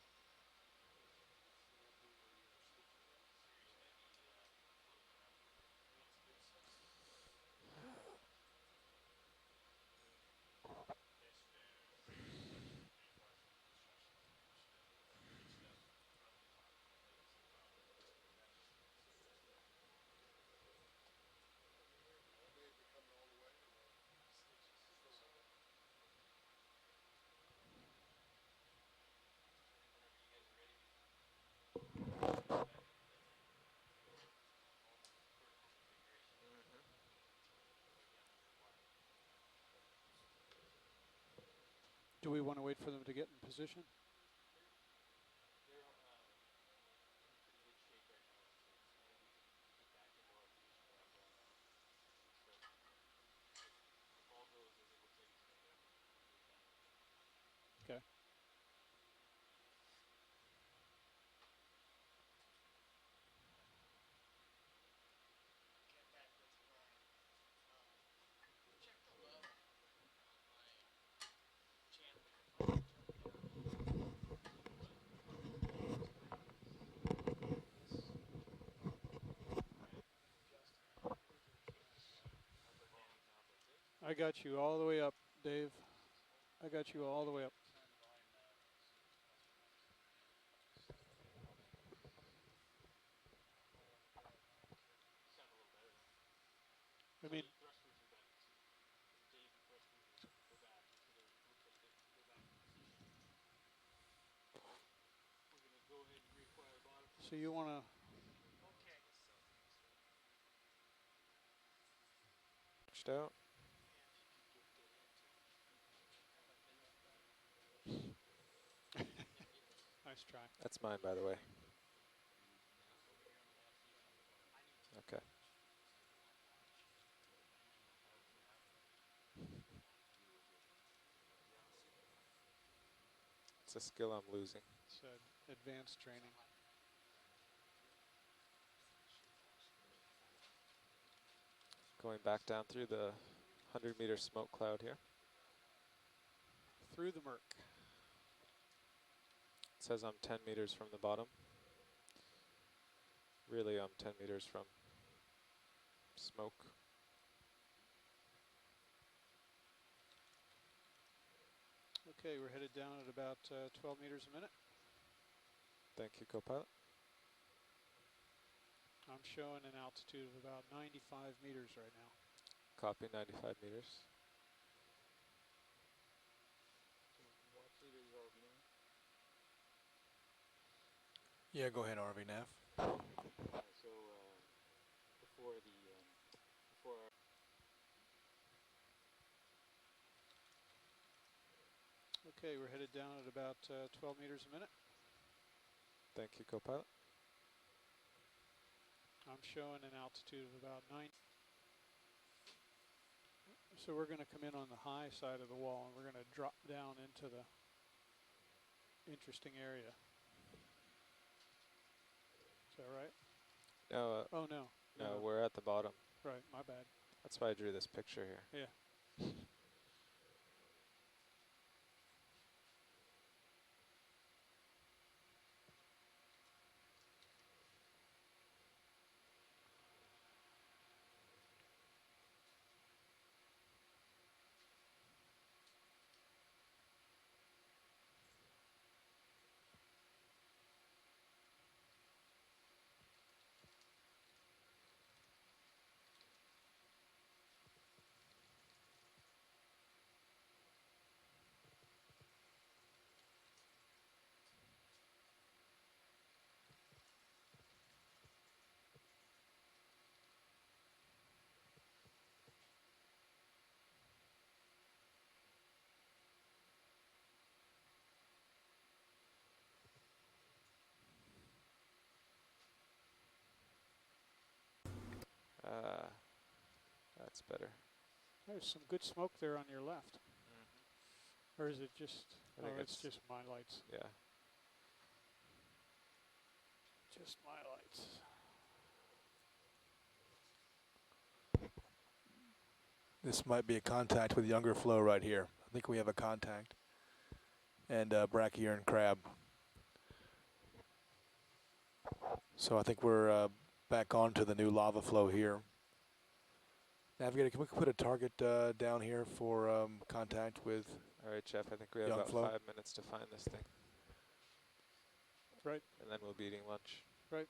Do we want to wait for them to get in position? Okay. I got you all the way up, Dave. I got you all the way up. I mean, so you want to...
Out.
Nice try.
That's mine, by the way. Okay. It's a skill I'm losing.
It's advanced training.
Going back down through the 100-meter smoke cloud here.
Through the murk.
It says I'm 10 meters from the bottom. Really, I'm 10 meters from smoke.
Okay, we're headed down at about 12 meters a minute.
Thank you, co-pilot.
I'm showing an altitude of about 95 meters right now.
Copy, 95 meters.
Yeah, go ahead, RV Nav.
Okay, we're headed down at about 12 meters a minute.
Thank you, co-pilot.
I'm showing an altitude of about 9. So we're going to come in on the high side of the wall and we're going to drop down into the interesting area. Is that right?
No.
Oh, no.
No, we're at the bottom.
Right, my bad.
That's why I drew this picture here.
Yeah.
That's better.
There's some good smoke there on your left. Or is it just,
I think
it's just my lights.
Yeah.
Just my lights.
This might be a contact with younger flow right here. I think we have a contact. And brachyurine and crab. So I think we're back onto the new lava flow here. Navigator, can we put a target down here for contact with
All right, Jeff, I think we have about
flow?
5 minutes to find this thing.
Right.
And then we'll be eating lunch.
Right.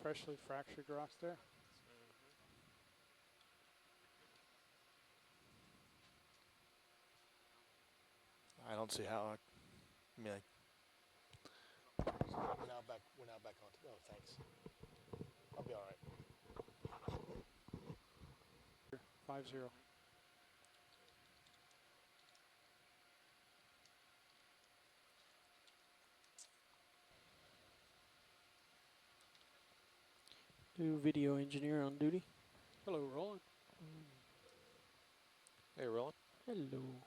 Freshly fractured rock there.
I don't see how. I mean, we're now back on. Oh, thanks. I'll be all right.
5-0.
New video engineer on duty.
Hello, Roland.
Hey, Roland.
Hello.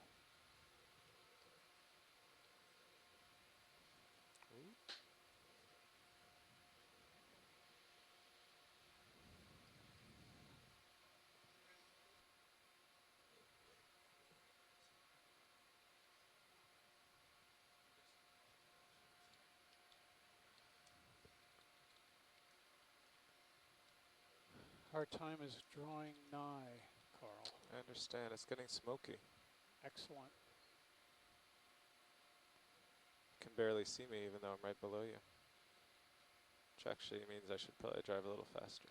Our time is drawing nigh, Carl.
I understand. It's getting smoky.
Excellent.
You can barely see me even though I'm right below you. Which actually means I should probably drive a little faster.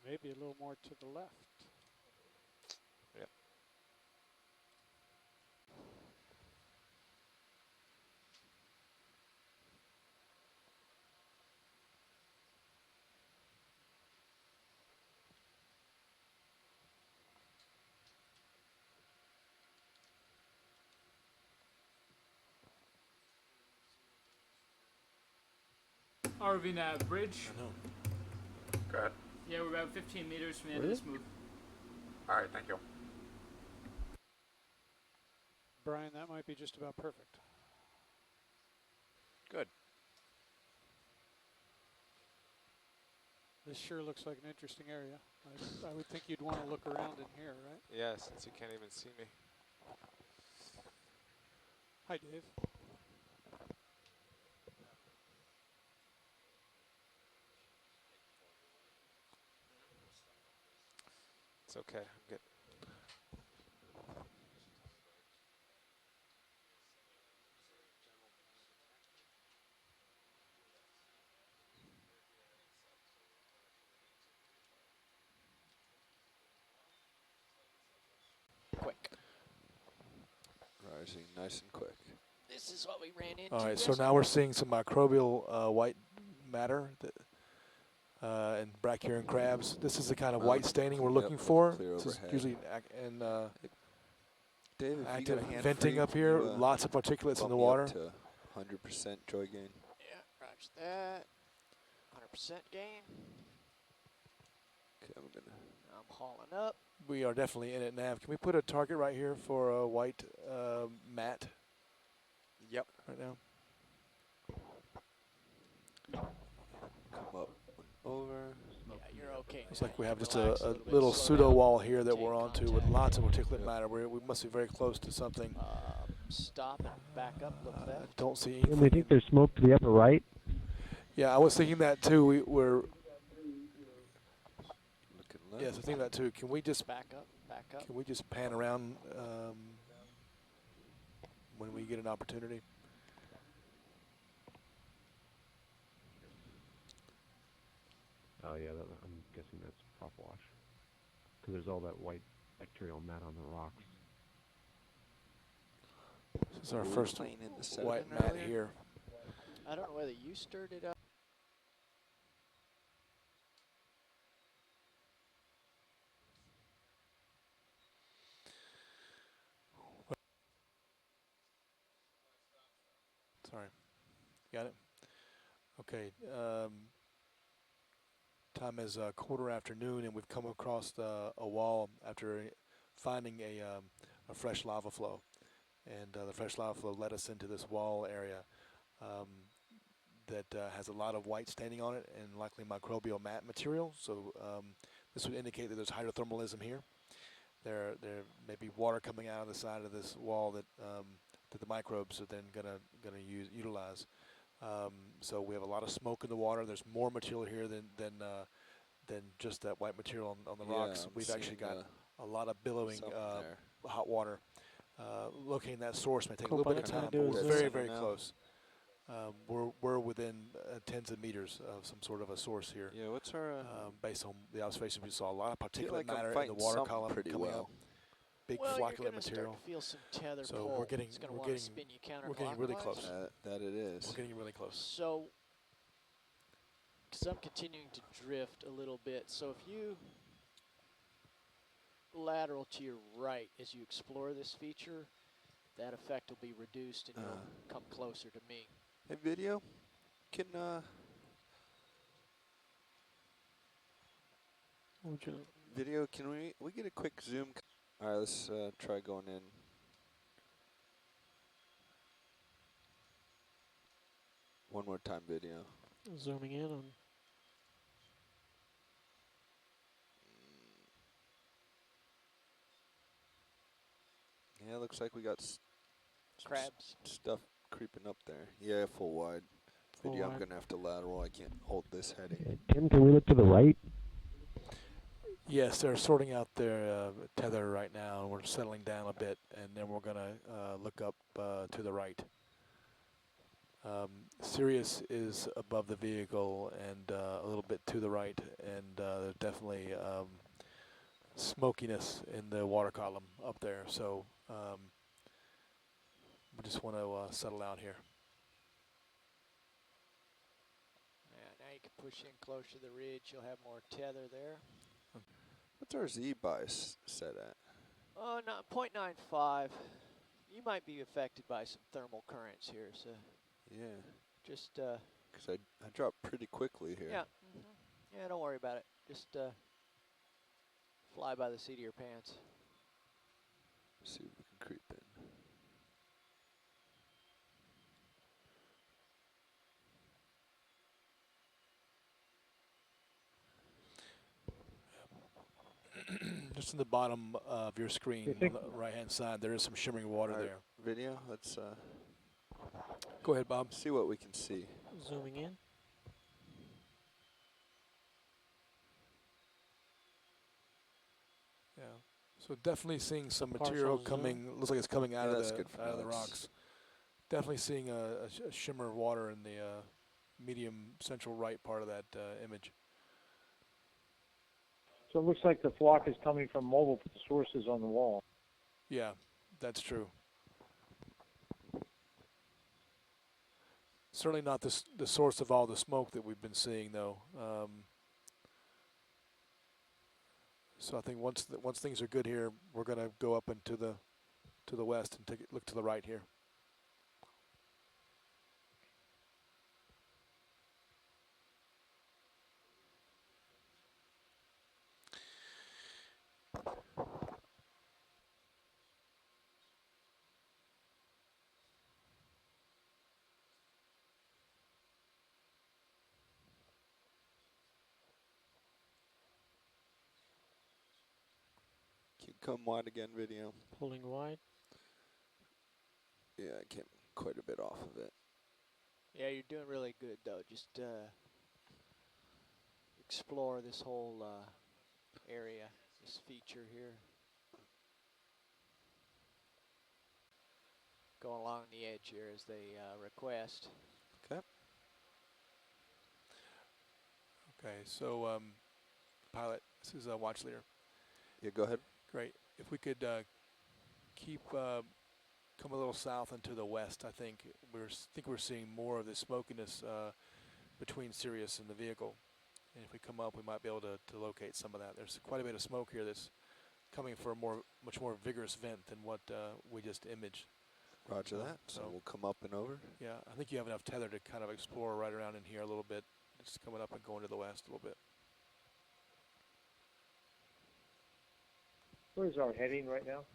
Maybe a little more to the left.
Yep.
RV nav bridge.
I know.
Go ahead.
Yeah, we're about 15 meters from the end of this move.
All right, thank you.
Brian, that might be just about perfect.
Good.
This sure looks like an interesting area. I would think you'd want to look around in here, right?
Yeah, since you can't even see me.
Hi, Dave.
It's okay. I'm good.
Quick.
Rising nice and quick.
This is what we ran into.
All right, so now we're seeing some microbial white matter and brachyurian crabs. This is the kind of white staining we're looking for.
Clear
This is
overhead.
usually
Dave, if
active
you got a hand
venting
free,
up
can
here.
you,
Lots of particulates in
bump
the
me
water.
up to 100% joy gain.
Yeah, roger that. 100% gain.
Okay, I'm gonna.
I'm hauling up.
We are definitely in it, Nav. Can we put a target right here for a white mat?
Yep.
Right now.
Come up over.
Yeah, you're okay.
It's like we have just
Relax
a
bit,
little
slow
pseudo
down,
wall here that
take
we're onto with
contact.
lots of particulate matter. We must be very close to something.
Stop and back up, look
I
left.
don't see
And we
anything.
think there's smoke to the upper right.
Yeah, I was thinking that too. We're
Looking left.
yes, I think that too. Can we just
Back up, back up.
Can we just pan around when we get an opportunity?
Oh yeah, I'm guessing that's prop wash. Because there's all that white bacterial mat on the rocks.
This is our
Were we
first
playing in the
white
sediment
mat
earlier?
here.
I don't know whether you stirred it up.
Sorry. Got it? Okay. Time is 1:15, and we've come across a wall after finding a fresh lava flow. And the fresh lava flow led us into this wall area that has a lot of white staining on it and likely microbial mat material. So this would indicate that there's hydrothermalism here. There may be water coming out of the side of this wall that the microbes are then gonna utilize. So we have a lot of smoke in the water. There's more material here than just that white material on the rocks.
I'm
We've actually
seeing,
got a lot of billowing
something there.
hot water. Locating that source may take a
Cool,
little
by
bit of
the
time,
time
but
I do
we're
is
very,
this-
very
now.
close. We're within tens of meters of some sort of a source here.
Yeah, what's our?
Based on the observations we saw, a lot of
I feel
particulate
like I'm
matter in
fighting
the water
something
column
pretty
coming
well.
up. Big
Well, you're
flocculate
gonna
material.
start to feel some tether
So
pull.
we're getting
It's gonna
we're
wanna
getting
spin you
we're getting really close.
counterclockwise.
That it is.
We're getting really close.
So, because I'm continuing to drift a little bit, so if you lateral to your right as you explore this feature, that effect will be reduced and you'll come closer to me.
Hey, video, can
Would you
video? Can we get a quick zoom? All right, let's try going in. One more time, video.
zooming in on?
Yeah, looks like we got
Crabs.
stuff creeping up there. Yeah, full wide.
Full
Video, I'm
wide.
gonna have to lateral. I can't hold this heading.
Tim, can we look to the right?
Yes, they're sorting out their tether right now, and we're settling down a bit, and then we're gonna look up to the right. Sirius is above the vehicle and a little bit to the right, and there's definitely smokiness in the water column up there. So we just want to settle out here.
Yeah, now you can push in closer to the ridge. You'll have more tether there.
What's our Z bias set at?
Oh, no, 0.95. You might be affected by some thermal currents here, so
Yeah,
just
because I dropped pretty quickly here.
yeah, yeah. Don't worry about it. Just fly by the seat of your pants.
See if we can creep in.
Just in the bottom of your screen, on the right-hand side, there is some shimmering water
All right,
there.
Video, let's
Go ahead, Bob.
see what we can see.
Zooming in.
So definitely seeing some
Partial
material
zoom.
coming. Looks like it's coming out
Yeah,
of
that's
the
good for
out of the
now.
rocks. Definitely seeing a shimmer of water in the medium central right part of that image.
So it looks like the flock is coming from multiple sources on the wall.
Yeah, that's true. Certainly not the source of all the smoke that we've been seeing, though. So I think once things are good here, we're going to go up into to the west and look to the right here.
Can you come wide again, video?
Pulling wide.
Yeah, I came quite a bit off of it.
Yeah, you're doing really good though. Just explore this whole area, this feature here. Going along the edge here as they request.
Okay.
Okay, so pilot, this is a watch leader.
Yeah, go ahead.
Great. If we could keep come a little south and to the west, I think we're seeing more of the smokiness between Sirius and the vehicle. And if we come up, we might be able to locate some of that. There's quite a bit of smoke here that's coming for a much more vigorous vent than what we just imaged.
Roger that. So we'll come up and over.
Yeah, I think you have enough tether to kind of explore right around in here a little bit. Just coming up and going to the west a little bit.
Where's our heading right now?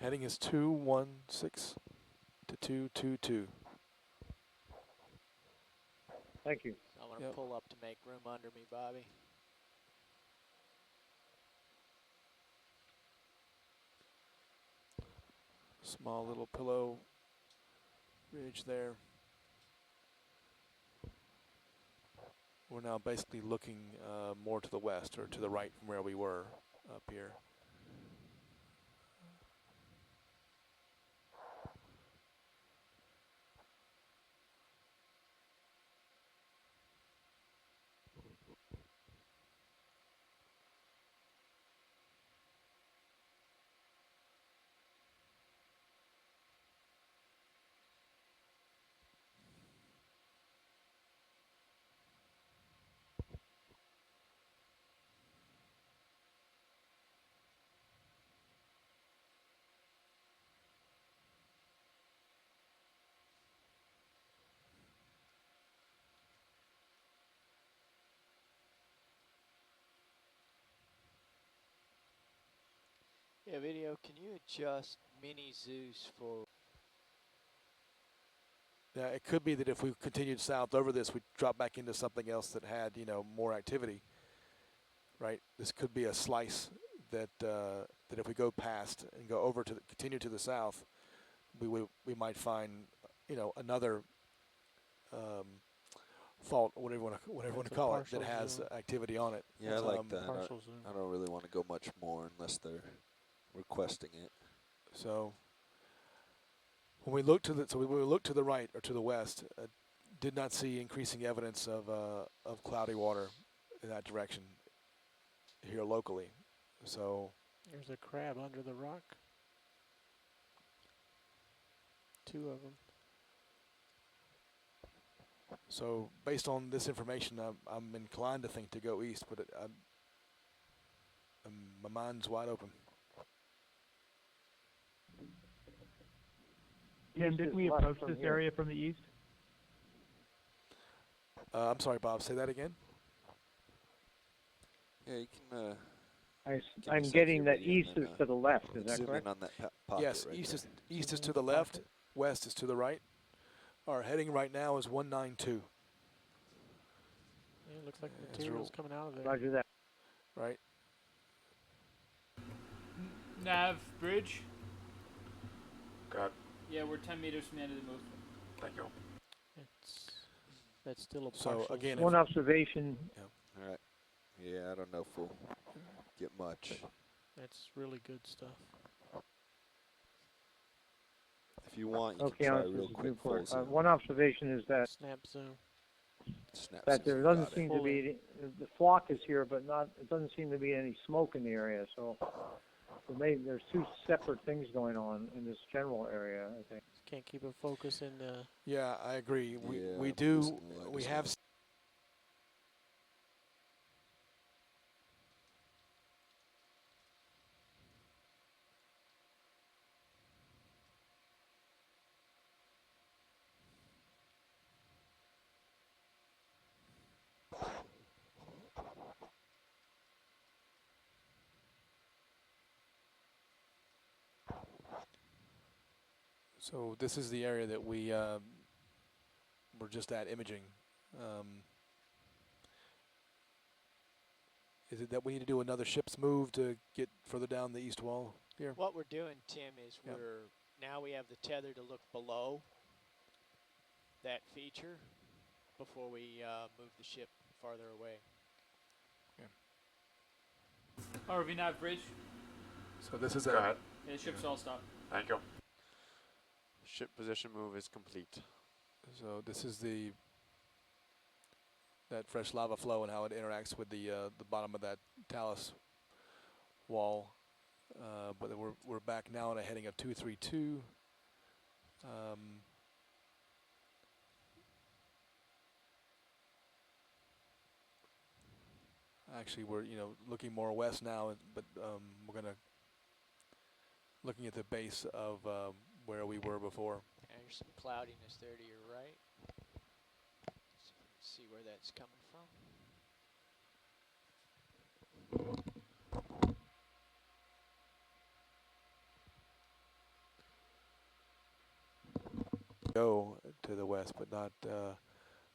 Heading is 216 to 222.
Thank you.
I'm going to pull up to make room under me, Bobby.
Small little pillow ridge there. We're now basically looking more to the west or to the right from where we were up here.
Yeah, video, can you adjust mini Zeus for...
Yeah, it could be that if we continued south over this, we'd drop back into something else that had, more activity, right? This could be a slice that that if we go past and go over to continue to the south, we might find, another fault, whatever you want to call it, that has activity on it.
Yeah, I like that. I don't really want to go much more unless they're requesting it.
So when we look to the right or to the west, did not see increasing evidence of cloudy water in that direction here locally. So
there's a crab under the rock. 2 of them.
So based on this information, I'm inclined to think to go east, but my mind's wide open.
Tim, didn't we approach this area from the east?
I'm sorry, Bob. Say that again.
Yeah, you can.
I'm getting that east is to the left. Is that
zoom
correct?
in on that pocket
Yes,
right
east
there.
is to the left, west is to the right. Our heading right now is 192.
Yeah, it looks like material's coming out of there.
Roger that.
Right.
Nav bridge.
Good.
Yeah, we're 10 meters from the end of the movement.
Thank you.
That's still a
So
partial
again,
zoom.
One observation.
All right. Yeah, I don't know if we'll get much.
That's really good stuff.
If you want, you can try a real quick full zoom.
One observation is that
Snap zoom.
Snap
that there
zoom,
doesn't
got it.
seem to be the flock is here, but not. It doesn't seem to be any smoke in the area. So maybe there's two separate things going on in this general area. I think.
Can't keep a focus in the.
Yeah, I agree. We
Yeah,
do. We have. So this is the area that we were just at imaging. Is it that we need to do another ship's move to get further down the east wall here?
What we're doing, Tim, is now we have the tether to look below that feature before we move the ship farther away.
RV nav bridge.
So this is
Go ahead.
Yeah, ship's all stopped.
Thank you.
Ship position move is complete.
So this is that fresh lava flow and how it interacts with the bottom of that talus wall. But we're back now on a heading of 232. Actually, we're looking more west now, but we're looking at the base of where we were before.
And there's some cloudiness there to your right. So you can see where that's coming from.
Go to the west, but not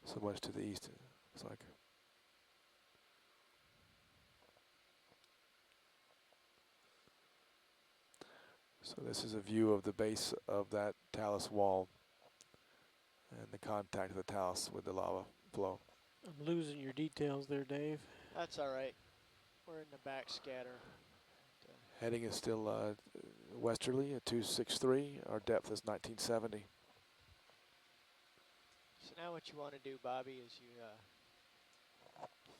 so much to the east. It's like. So this is a view of the base of that talus wall and the contact of the talus with the lava flow.
I'm losing your details there, Dave.
That's all right. We're in the back scatter.
Heading is still westerly at 263. Our depth is 1970.
So now what you want to do, Bobby, is you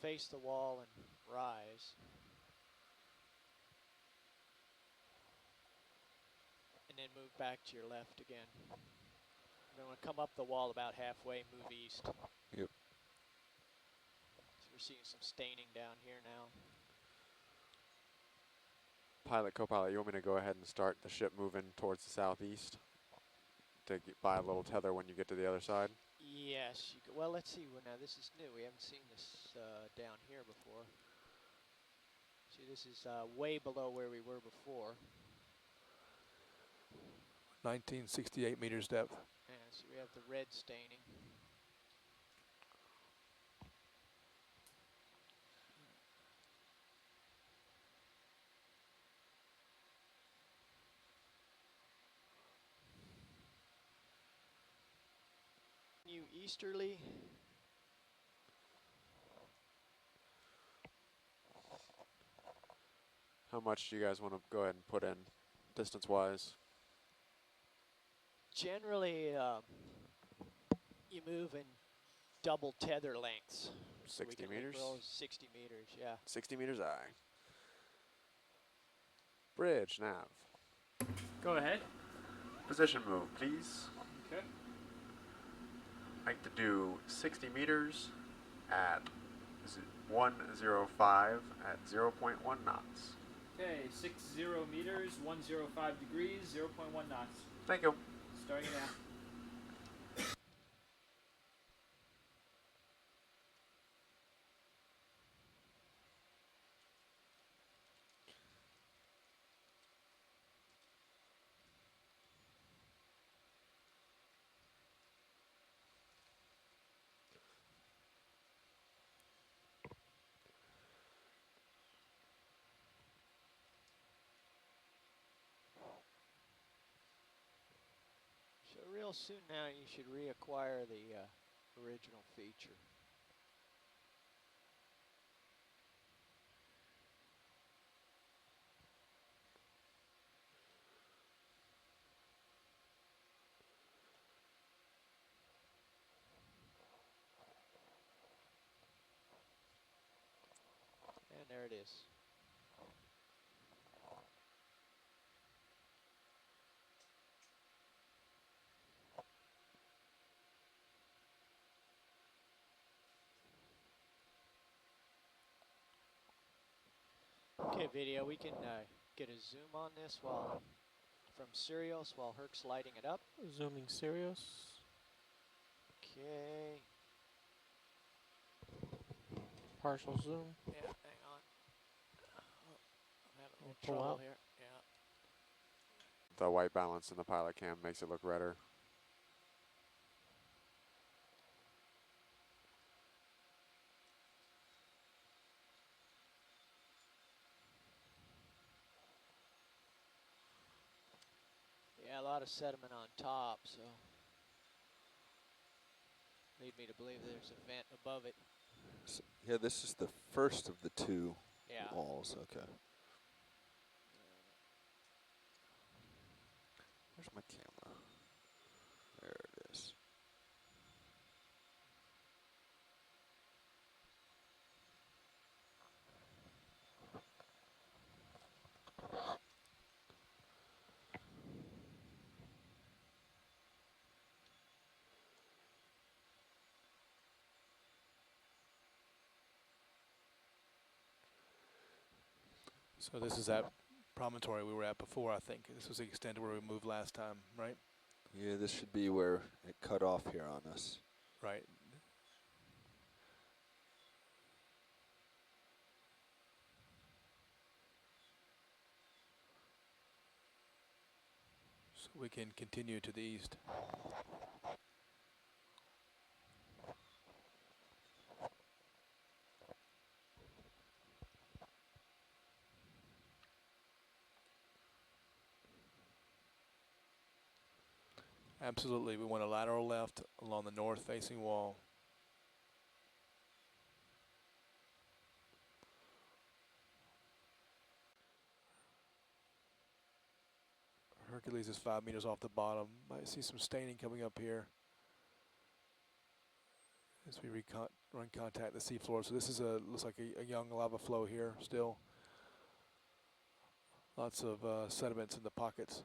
face the wall and rise. And then move back to your left again. Then we'll come up the wall about halfway, move east.
Yep.
So we're seeing some staining down here now.
Pilot, co-pilot, you want me to go ahead and start the ship moving towards the southeast to buy a little tether when you get to the other side?
Yes. You well, let's see. Well, now this is new. We haven't seen this down here before. See, this is way below where we were before.
1968 meters depth.
Yeah, so we have the red staining. You easterly.
How much do you guys want to go ahead and put in distance-wise?
Generally, you move in double tether lengths.
60 meters?
60 meters, yeah.
60 meters, aye. Bridge, nav.
Go ahead.
Position move, please.
Okay.
I'd like to do 60 meters at 105 at 0.1 knots.
Okay, 60 meters, 105 degrees, 0.1 knots.
Thank you.
Starting now.
So real soon now you should reacquire the original feature. There it is. Okay, video, we can get a zoom on this while from Sirius while Herc's lighting it up.
Zooming Sirius.
Okay.
Partial zoom.
Yeah, hang on. I'm having a little
Pull
trouble
out.
here. Yeah.
The white balance in the pilot cam makes it look redder.
Yeah, a lot of sediment on top, so lead me to believe there's a vent above it.
So, yeah, this is the first of the two
Yeah.
walls. Okay. Where's my camera? There it is.
So this is that promontory we were at before, I think. This was the extent where we moved last time, right?
Yeah, this should be where it cut off here on us.
Right. So we can continue to the east. Absolutely, we want a lateral left along the north-facing wall. Hercules is 5 meters off the bottom. Might see some staining coming up here as we run contact the seafloor. So this is looks like a young lava flow here still. Lots of sediments in the pockets.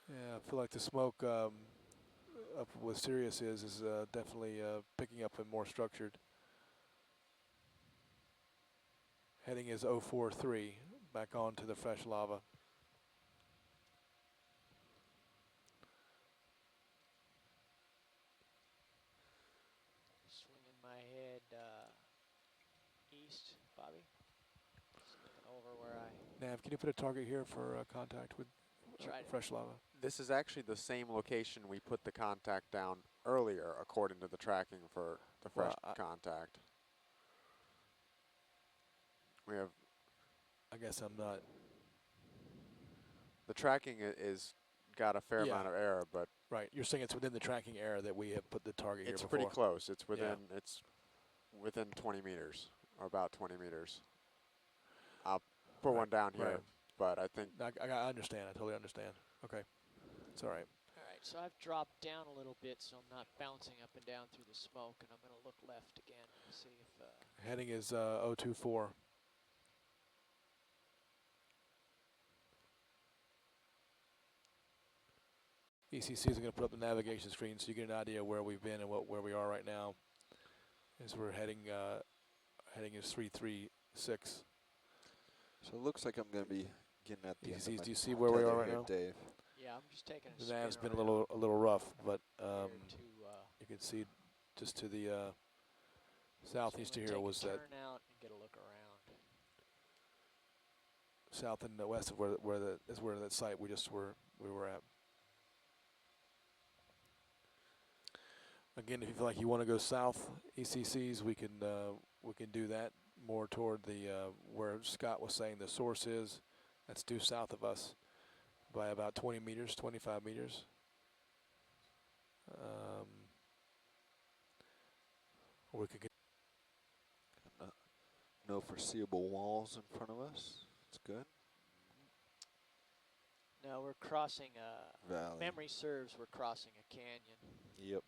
Yeah, I feel like the smoke up with Sirius is definitely picking up and more structured. Heading is 043, back onto the fresh lava.
Swinging my head east, Bobby. Just looking over where I...
Nav, can you put a target here for contact with fresh lava?
This is actually the same location we put the contact down earlier, according to the tracking for the fresh contact. We have...
I guess I'm not...
The tracking is got a fair amount of error, but...
Right, you're saying it's within the tracking error that we have put the target here before.
It's pretty close. It's within, it's within 20 meters, or about 20 meters. I'll put one down here, but I think...
I understand. I totally understand. Okay. It's all right.
All right, so I've dropped down a little bit so I'm not bouncing up and down through the smoke, and I'm going to look left again and see if...
Heading is 024. ECC is going to put up the navigation screen so you get an idea where we've been and where we are right now. As we're heading is 336.
So it looks like I'm going to be getting at the
ECCs,
end of
do you see where we are right now?
Dave?
Yeah, I'm just taking a
The
spin
nav's been a
around
little rough, but
to,
you can see just to the southeast of here was that
turn out and get a look around.
south and the west of where that site we were at. Again, if you feel like you want to go south, ECCs, we can do that more toward the where Scott was saying the source is. That's due south of us by about 20 meters, 25 meters. Or we could
no foreseeable walls in front of us. That's good.
No, we're crossing a
valley.
Memory serves, we're crossing a canyon.
Yep.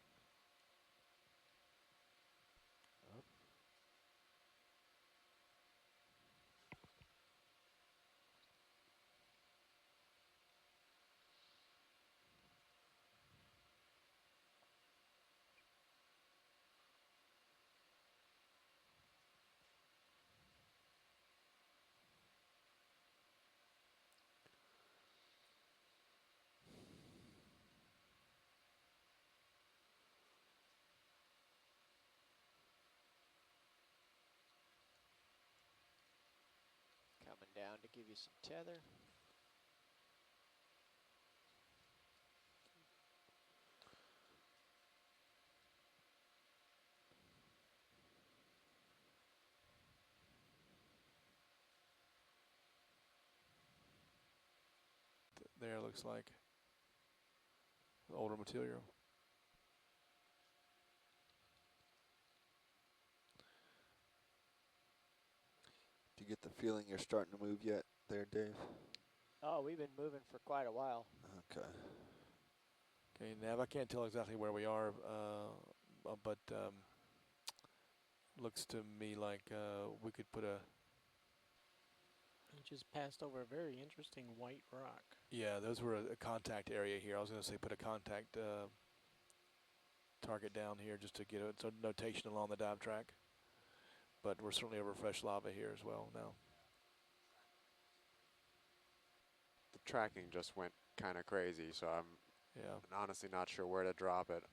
give you some tether.
There looks like older material.
Do you get the feeling you're starting to move yet there, Dave?
Oh, we've been moving for quite a while.
Okay.
Okay, Nav, I can't tell exactly where we are, but looks to me like we could put a...
We just passed over a very interesting white rock.
Yeah, those were a contact area here. I was going to say put a contact target down here just to get a notation along the dive track. But we're certainly over fresh lava here as well now.
The tracking just went kind of crazy, so I'm honestly not sure where to drop it.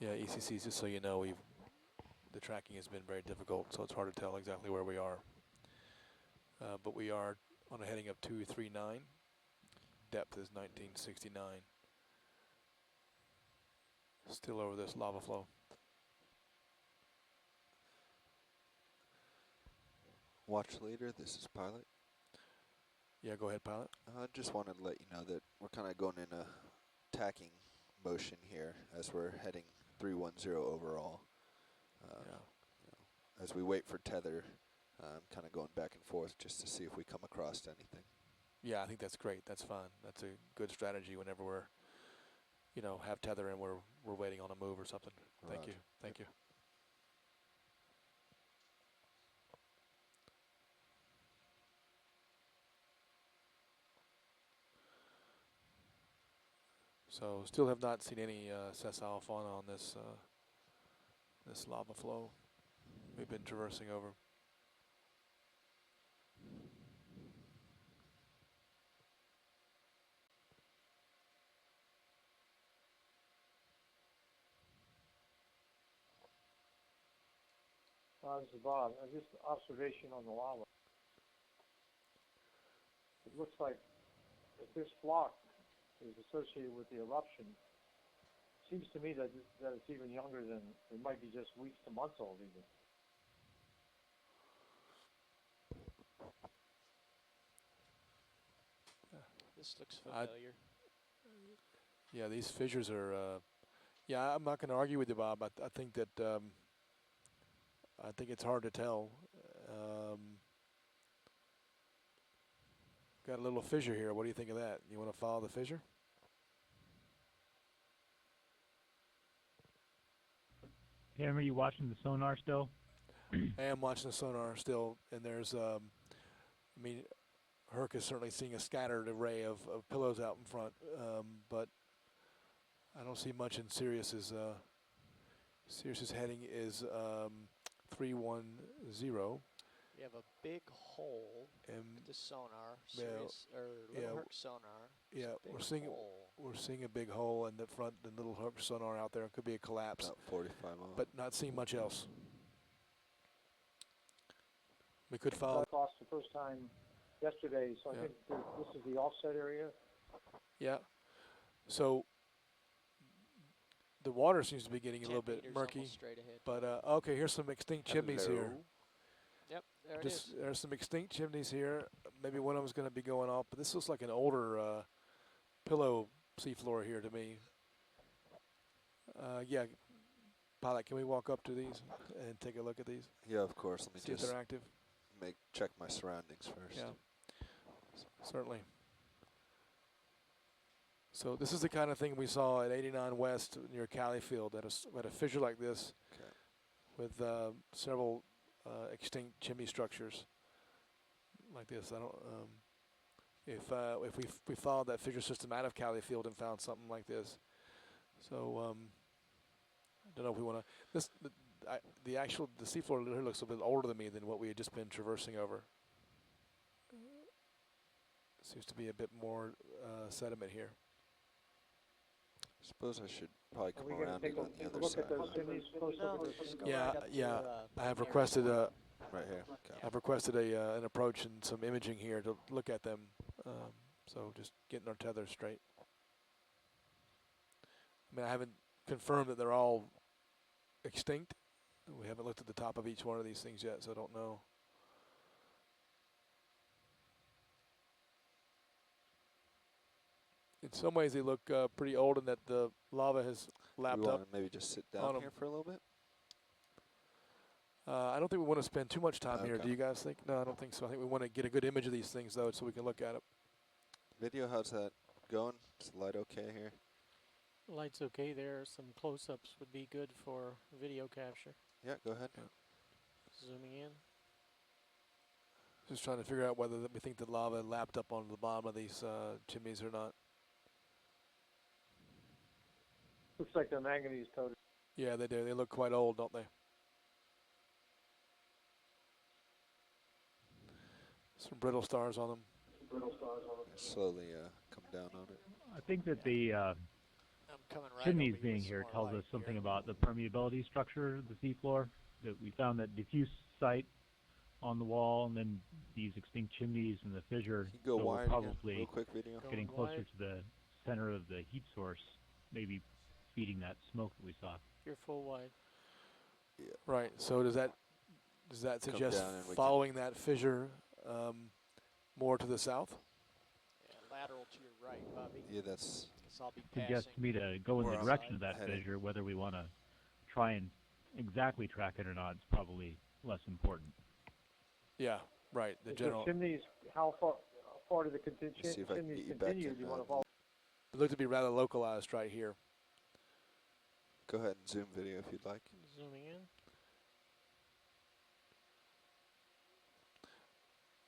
Yeah, ECCs, just so you know, the tracking has been very difficult, so it's hard to tell exactly where we are. But we are on a heading of 239. Depth is 1969. Still over this lava flow.
Watch later. This is Pilot.
Yeah, go ahead, Pilot.
I just wanted to let you know that we're kind of going in a tacking motion here as we're heading 310 overall. As we wait for tether, kind of going back and forth just to see if we come across anything.
Yeah, I think that's great. That's fine. That's a good strategy whenever we're, have tether and we're waiting on a move or something. Thank you. Thank you. So still have not seen any sessile fauna on this this lava flow we've been traversing over.
This is Bob. Just observation on the lava. It looks like if this block is associated with the eruption, it seems to me that it's even younger than, it might be just weeks to months old even.
This looks familiar.
Yeah, these fissures are, yeah, I'm not going to argue with you, Bob. I think that, I think it's hard to tell. Got a little fissure here. What do you think of that? You want to follow the fissure?
Cameron, are you watching the sonar still?
I am watching the sonar still, and there's, I mean, Herc is certainly seeing a scattered array of pillows out in front, but I don't see much in Sirius's. Sirius's heading is 310.
We have a big hole at the sonar, Sirius, or Little Herc sonar.
Yeah, we're seeing a big hole in the front, the Little Herc sonar out there. It could be a collapse.
About 45 miles.
But not seeing much else. We could follow.
I crossed the first time yesterday, so I think this is the offset area.
Yeah. So the water seems to be getting a little bit murky. But okay, here's some extinct chimneys here.
Yep, there it is.
There's some extinct chimneys here. Maybe one of them's going to be going off, but this looks like an older pillow seafloor here to me. Yeah, Pilot, can we walk up to these and take a look at these?
Yeah, of course. Let me
see
just
if they're active.
Check my surroundings first.
Yeah, certainly. So this is the kind of thing we saw at 89 West near Califield at a fissure like this, with several extinct chimney structures like this. I don't. If we followed that fissure system out of Califield and found something like this, so I don't know if we want to. The seafloor here looks a bit older than me than what we had just been traversing over. Seems to be a bit more sediment here.
Suppose I should probably
Are
come
we going to
around
take
it on the
a
other
look
side.
at those chimneys? Close
No,
look at those
just go
chimneys?
right up
Yeah.
to,
I have
area
requested
1.
Right here. Okay.
I've requested an approach and some imaging here to look at them. So just getting our tethers straight. I mean, I haven't confirmed that they're all extinct. We haven't looked at the top of each one of these things yet, so I don't know. In some ways, they look pretty old in that the lava has lapped
We
up.
want to maybe just sit
on
down
'em.
here for a little bit?
I don't think we want to spend too much time here.
Okay.
Do you guys think? No, I don't think so. I think we want to get a good image of these things, though, so we can look at it.
Video, how's that going? Is the light okay here?
Light's okay there. Some close-ups would be good for video capture.
Yeah, go ahead.
Zooming in.
Just trying to figure out whether we think the lava lapped up onto the bottom of these chimneys or not.
Looks like they're manganese coated.
Yeah, they do. They look quite old, don't they? Some brittle stars on them.
Slowly come down on it.
I think that the
I'm coming right
chimneys
over you
being
with some
here
more
tells
light
us something
here.
about the permeability structure of the seafloor. That we found that diffuse site on the wall, and then these extinct chimneys and the fissure.
Can you go
so
wide
we're
again,
probably
real quick video?
getting
Going
closer
wide.
to the center of the heat source, maybe feeding that smoke that we saw.
You're full wide.
Yeah.
Right. So does that suggest
down and we
following that fissure more to the south?
Yeah, lateral to your right, Bobby.
Yeah, that's...
Guess I'll be
Suggests
passing.
me to go in
Where
the
I'm
direction of that
heading.
fissure. Whether we want to try and exactly track it or not is probably less important.
Yeah. Right. The
Is
general.
chimneys, how far do the
Let's see if I can
chimneys
get you back
continue?
in,
Do you want to
uh,
follow?
It looked to be rather localized right here.
Go ahead and zoom video if you'd like.
Zooming in.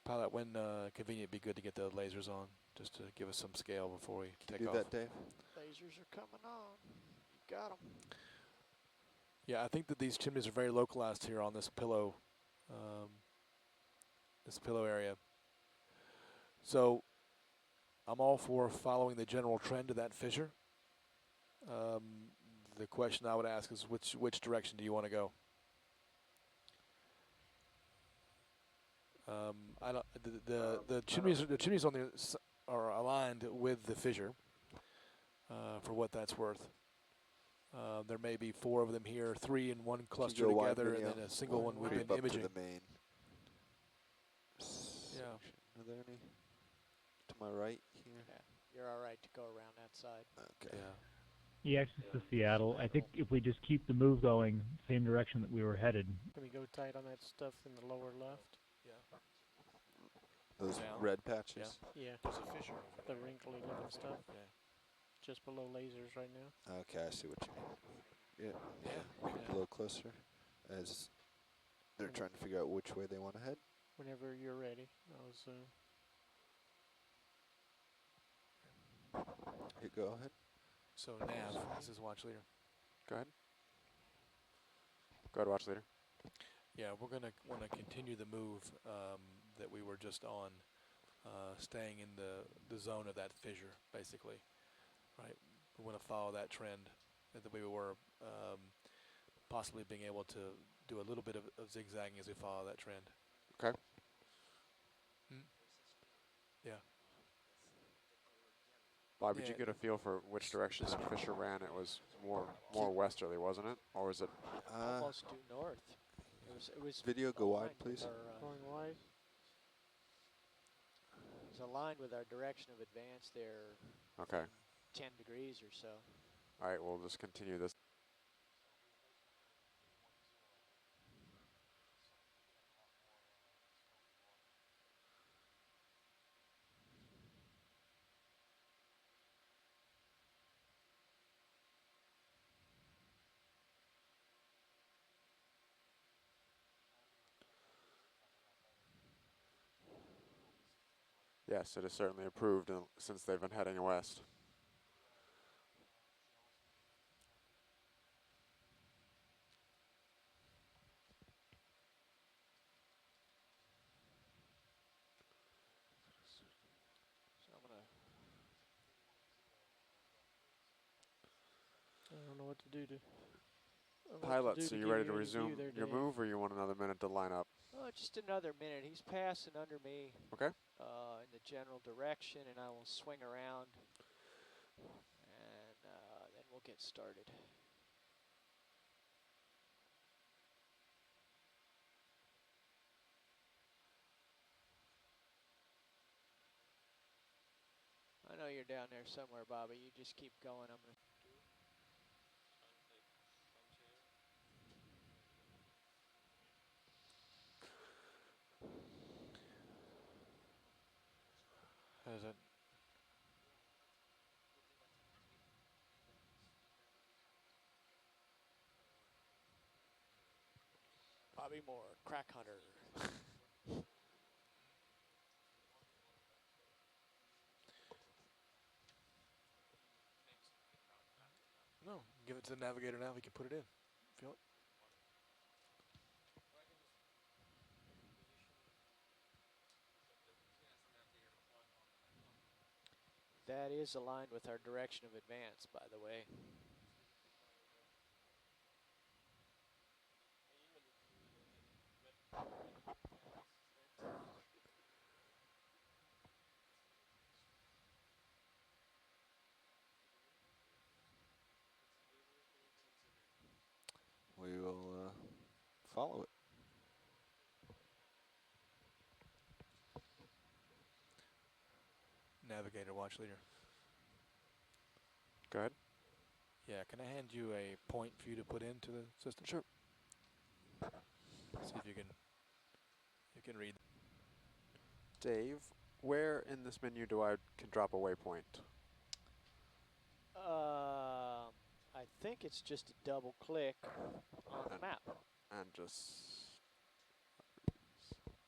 Pilot, when convenient, be good to get the lasers on, just to give us some scale before we
Can
take
you do
off.
that, Dave?
Lasers are coming on. You got them.
Yeah, I think that these chimneys are very localized here on this pillow area. So I'm all for following the general trend of that fissure. The question I would ask is which direction do you want to go? I don't. The chimneys on are aligned with the fissure. For what that's worth. There may be 4 of them here, 3 in one cluster
go wide
together, and
video?
then a single one we've
Creep
been
up
imaging.
to the main
Yeah.
section. Are there any to my right here?
Yeah, you're all right to go around that side.
Okay.
Yeah.
EX is to Seattle. I think if we just keep the move going, same direction that we were headed.
Can we go tight on that stuff in the lower left?
Yeah.
Those
Down.
red patches?
Yeah.
There's a fissure over
The wrinkly looking stuff.
Yeah.
Just below lasers right now.
Okay, I see what you mean. Yeah.
Yeah.
Creep a little closer as they're trying to figure out which way they want to head.
Whenever you're ready, I'll zoom.
Hit go ahead.
So Nav, this is watch leader.
Go ahead. Go ahead, watch leader.
Yeah, we're gonna want to continue the move that we were just on, staying in the zone of that fissure, basically. Right. We want to follow that trend that we were, possibly being able to do a little bit of zigzagging as we follow that trend.
Okay.
Yeah.
Bob, did
Yeah.
you get a feel for which direction that fissure ran? It was more westerly, wasn't it? Or was it?
Almost due north. It was
Video, go wide,
aligned with
please.
our,
Going wide.
it was aligned with our direction of advance there,
Okay.
10 degrees or so.
All right, we'll just continue this. Yes, it has certainly improved since they've been heading west.
what to do to.
Pilots, are you ready to resume
there,
your move, or you want another minute to line up?
Oh, just another minute. He's passing under me.
Okay.
In the general direction, and I will swing around, and then we'll get started. I know you're down there somewhere, Bobby. You just keep going. I'm gonna.
Has it?
Bobby Moore, crack hunter.
No, give it to the navigator now. He can put it in. Feel it?
That is aligned with our direction of advance, by the way.
We will follow it.
Navigator, watch leader.
Go ahead.
Yeah, can I hand you a point for you to put into the system?
Sure.
See if you can read.
Dave, where in this menu do I can drop a waypoint?
I think it's just a double click on the map.
And just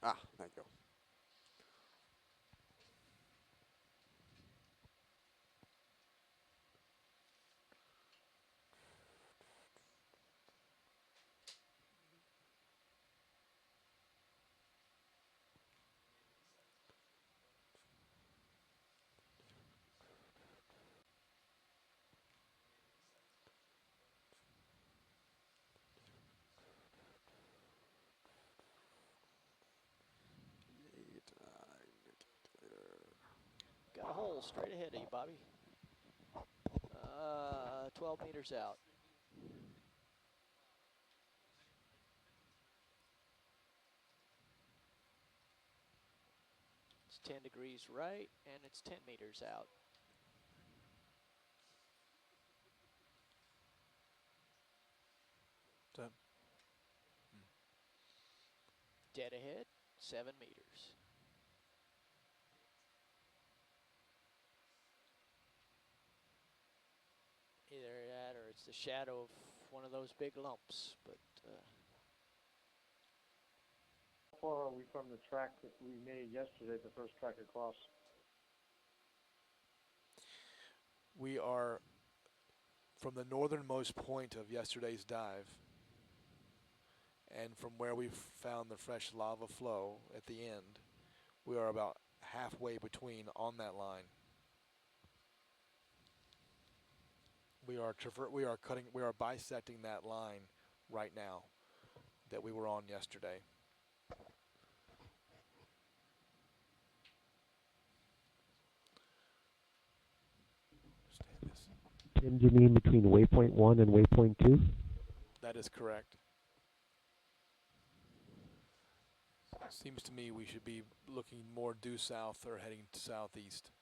there you go.
Got a hole straight ahead of you, Bobby. 12 meters out. It's 10 degrees right, and it's 10 meters out.
Done.
Dead ahead, 7 meters. Either that or it's the shadow of one of those big lumps, but
How far are we from the track that we made yesterday, the first track across?
We are from the northernmost point of yesterday's dive, and from where we found the fresh lava flow at the end, we are about halfway between on that line. We are bisecting that line right now that we were on yesterday.
Tim, do you mean between waypoint 1 and waypoint 2?
That is correct. Seems to me we should be looking more due south or heading to southeast.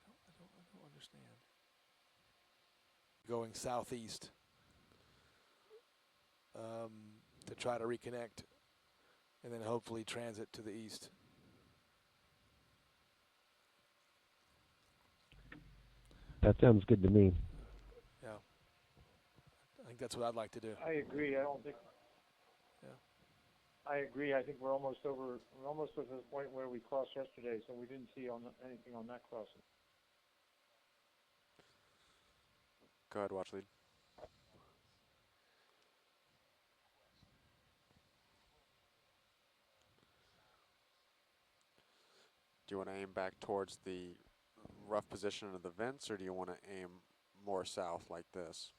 I don't understand. Going southeast to try to reconnect and then hopefully transit to the east.
That sounds good to me.
Yeah. I think that's what I'd like to do.
I agree. I don't think.
Yeah.
I agree. I think we're almost to the point where we crossed yesterday, so we didn't see anything on that crossing.
Go ahead, watch lead. Do you want to aim back towards the rough position of the vents, or do you want to aim more south like this?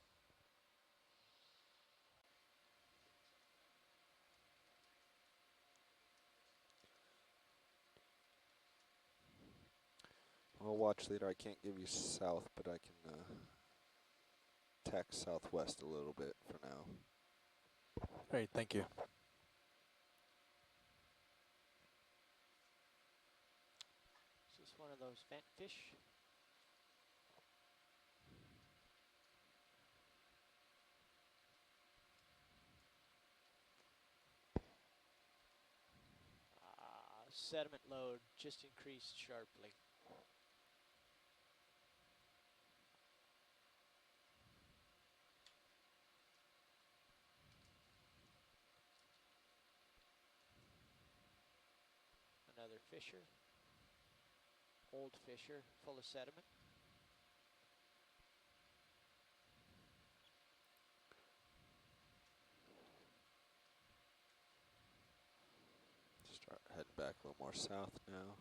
Well, watch leader, I can't give you south, but I can tack southwest a little bit for now.
Great, thank you.
Is this one of those vent fish? Sediment load just increased sharply. Another fisher, old fisher, full of sediment.
Start heading back a little more south now.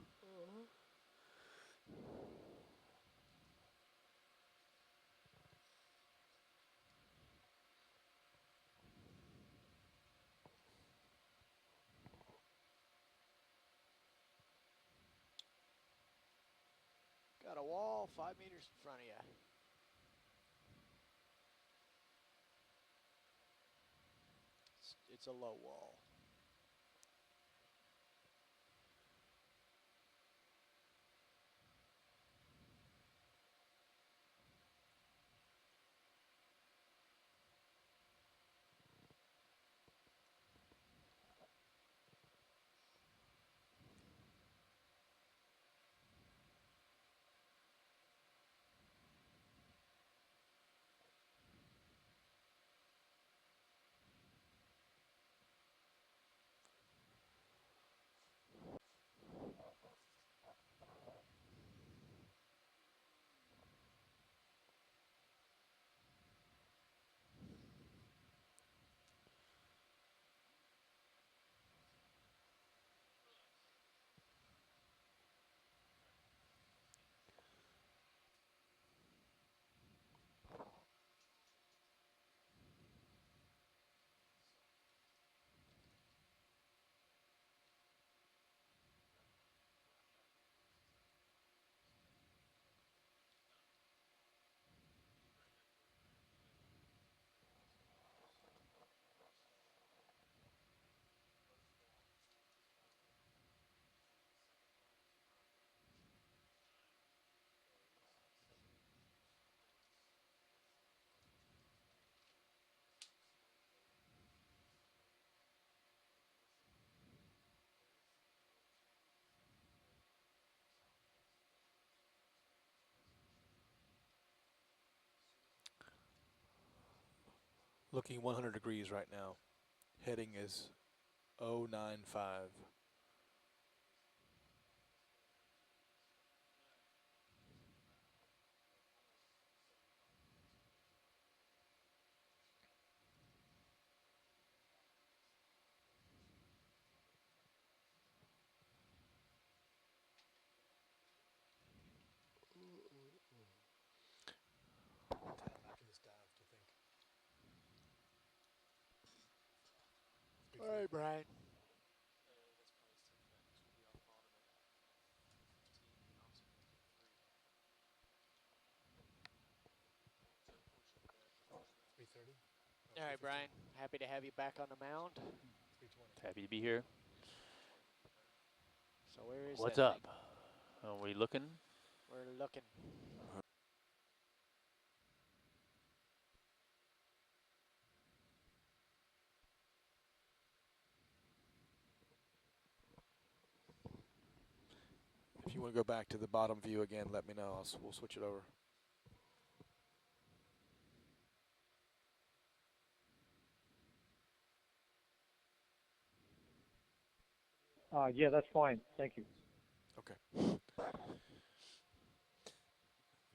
Got a wall 5 meters in front of you. It's a low wall.
Looking 100 degrees right now. Heading is 095.
All right, Brian. All right, Brian. Happy to have you back on the mound.
Happy to be here.
So where is
What's
that
up?
thing?
Are we looking?
We're looking.
If you want to go back to the bottom view again, let me know. We'll switch it over.
Yeah, that's fine. Thank you.
Okay.
I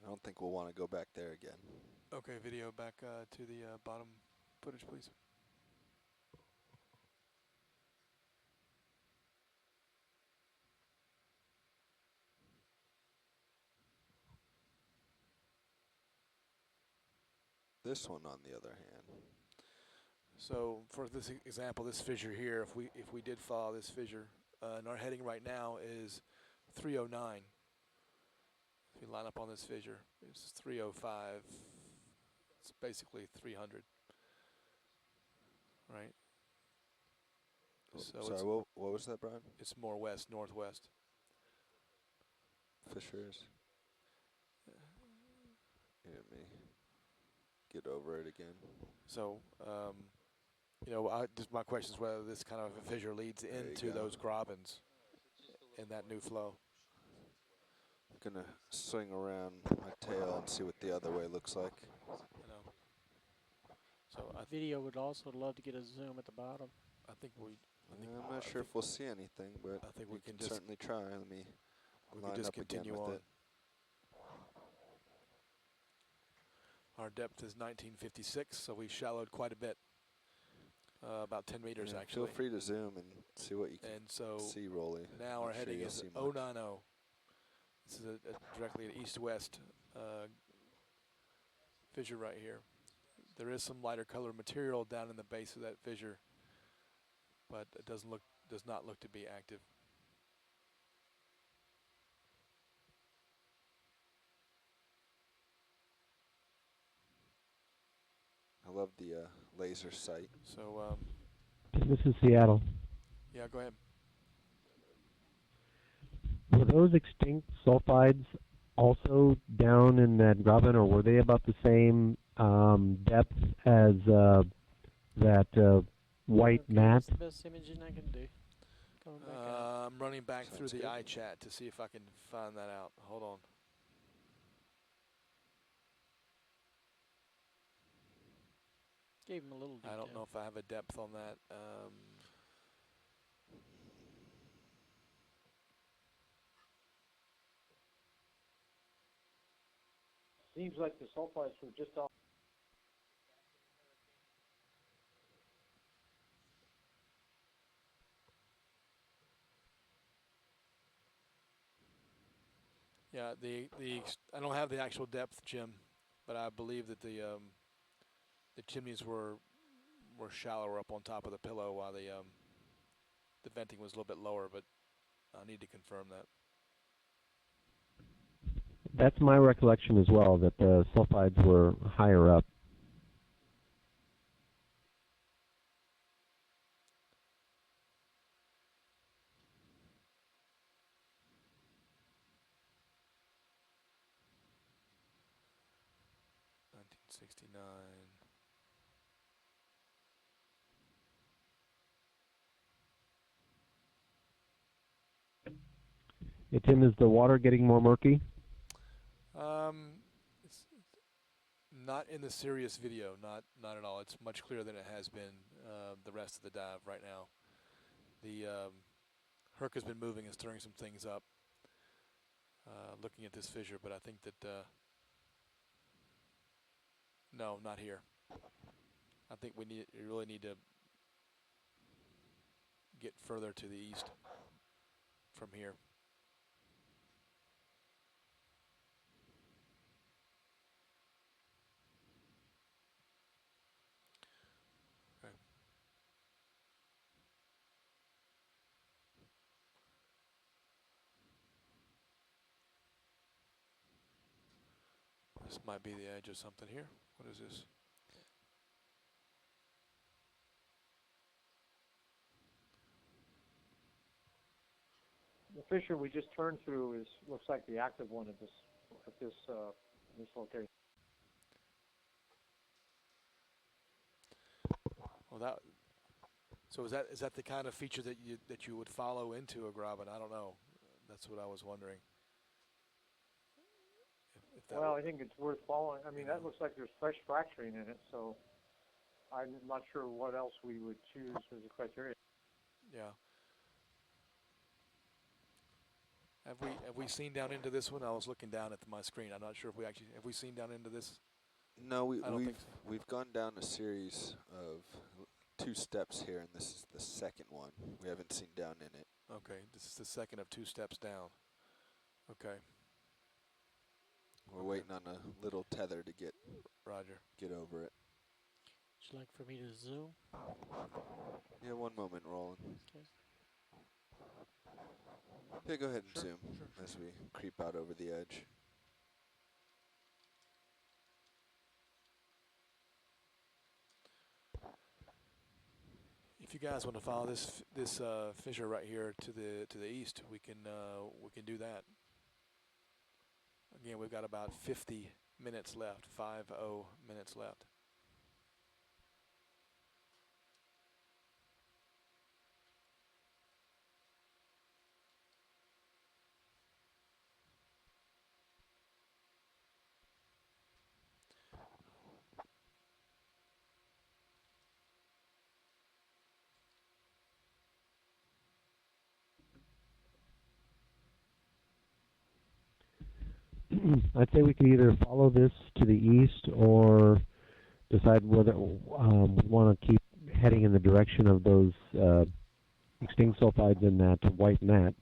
don't think we'll want to go back there again.
Okay, video back to the bottom footage, please.
This one, on the other hand.
So for this example, this fissure here, if we did follow this fissure, and our heading right now is 309. If you line up on this fissure, it's 305. It's basically 300, right? So
sorry, what was that, Brian?
It's more west, northwest.
Fissures. Let me get over it again.
So, you know, just my question is whether this kind of a fissure leads into those grabens in that new flow.
I'm gonna swing around my tail and see what the other way looks like.
You know. So
video would also love to get a zoom at the bottom.
I think
I'm not sure if we'll see anything, but
I think
we can certainly try. Let me line up again with it.
Our depth is 1956, so we shallowed quite a bit, about 10 meters actually.
Feel free to zoom and see what you can see, Rolly.
Now our heading is 090. This is directly an east-west fissure right here. There is some lighter color material down in the base of that fissure, but it does not look to be active.
I love the laser sight.
So,
this is Seattle.
Yeah, go ahead.
Were those extinct sulfides also down in that graben, or were they about the same depth as that white mat?
That's the best imaging I can do. Coming back out.
I'm running back through the iChat to see if I can find that out. Hold on.
Gave him a little detail.
I don't know if I have a depth on that.
Seems like the sulfides were just off.
Yeah, I don't have the actual depth, Jim, but I believe that the chimneys were shallower up on top of the pillow while the venting was a little bit lower, but I need to confirm that.
That's my recollection as well, that the sulfides were higher up. Hey, Tim, is the water getting more murky?
It's not in the serious video, not at all. It's much clearer than it has been the rest of the dive right now. The Herc has been moving and stirring some things up, looking at this fissure, but I think that no, not here. I think we really need to get further to the east from here. Okay. This might be the edge of something here. What is this?
The fissure we just turned through looks like the active one at this location.
Well, so is that the kind of feature that you would follow into a graben? I don't know. That's what I was wondering.
Well, I think it's worth following. I mean, that looks like there's fresh fracturing in it, so I'm not sure what else we would choose as a criteria.
Yeah. Have we seen down into this one? I was looking down at my screen. I'm not sure if we actually have we seen down into this.
No,
I don't think so.
we've gone down a series of 2 steps here, and this is the second one. We haven't seen down in it.
Okay, this is the second of 2 steps down. Okay.
We're waiting on a little tether to get over it.
Would you like for me to zoom?
Yeah, one moment, Roland.
Okay.
Yeah, go ahead and zoom as we creep out over the edge.
If you guys want to follow this fissure right here to the east, we can do that. Again, we've got about 50 minutes left. 50 minutes left.
I'd say we could either follow this to the east or decide whether we want to keep heading in the direction of those extinct sulfides in that white mat.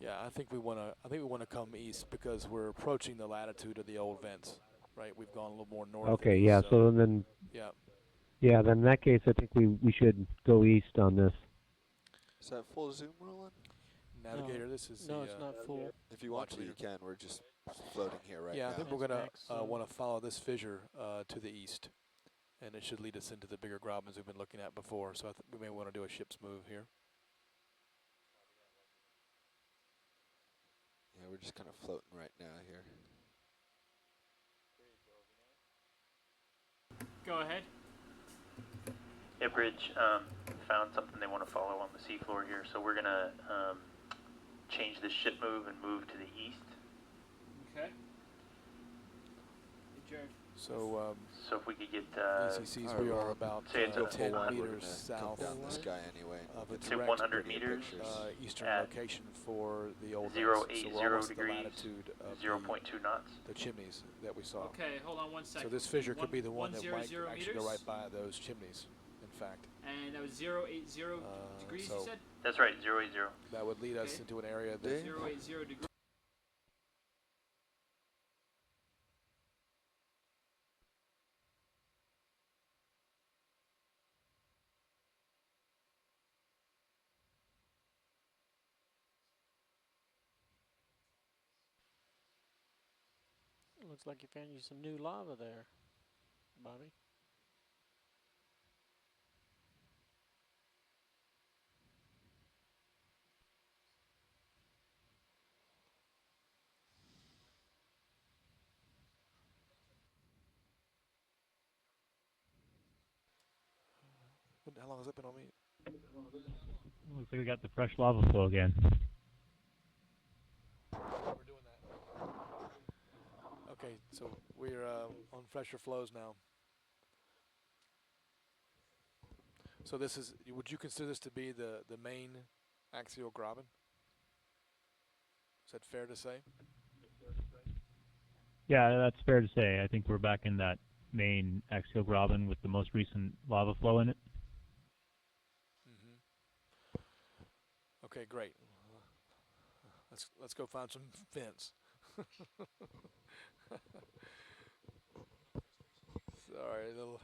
Yeah, I think we want to come east because we're approaching the latitude of the old vents, right? We've gone a little more north.
Okay, yeah. So then.
Yeah.
Yeah, then in that case, I think we should go east on this.
Is that full zoom, Roland?
Navigator, this is
no, it's not full.
If you want to, you can. We're just floating here right now.
Yeah, I think we're going to want to follow this fissure to the east, and it should lead us into the bigger grobens we've been looking at before. So I think we may want to do a ship's move here.
Yeah, we're just kind of floating right now here.
Go ahead.
Yeah, Bridge found something they want to follow on the seafloor here, so we're going to change the ship move and move to the east.
Okay. Jared.
So
if we could get
ECCs, we are about 10 meters south
down this guy anyway.
of a
say
direct
100 meters
eastern location for the old
080
so we're almost
degrees,
the latitude of
0.2 knots.
The chimneys that we saw.
Okay, hold on 1 second.
So this fissure could be the one that
100
might actually go
meters?
right by those chimneys, in fact.
And that was 080 degrees,
so
you said?
That's right, 080.
That would lead us into an area that
080 degrees.
Looks like you found you some new lava there, Bobby.
How long has that been on me?
Looks like we got the fresh lava flow again.
We're doing that. Okay, so we're on fresher flows now. So this is, would you consider this to be the main axial graben? Is that fair to say?
Yeah, that's fair to say. I think we're back in that main axial graben with the most recent lava flow in it.
Okay, great. Let's go find some vents. Sorry, little.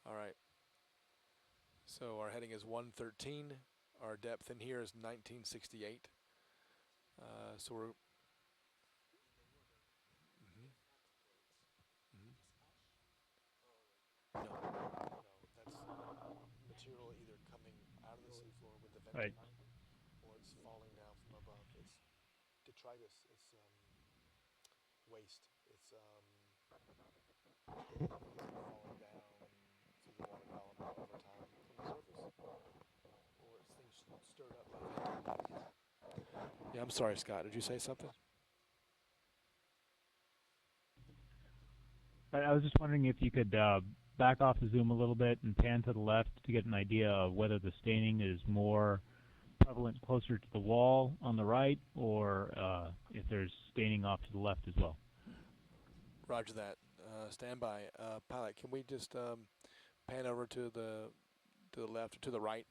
All right. So our heading is 113. Our depth in here is 1968. So we're. No, that's material either coming out of the seafloor with the venting, or it's falling down from above. It's detritus. It's waste. It's falling down through the water column over time from the surface, or it's things stirred up by venting. Yeah, I'm sorry, Scott. Did you say something?
I was just wondering if you could back off the zoom a little bit and pan to the left to get an idea of whether the staining is more prevalent closer to the wall on the right, or if there's staining off to the left as well.
Roger that. Stand by. Pilot, can we just pan over to the left, or to the right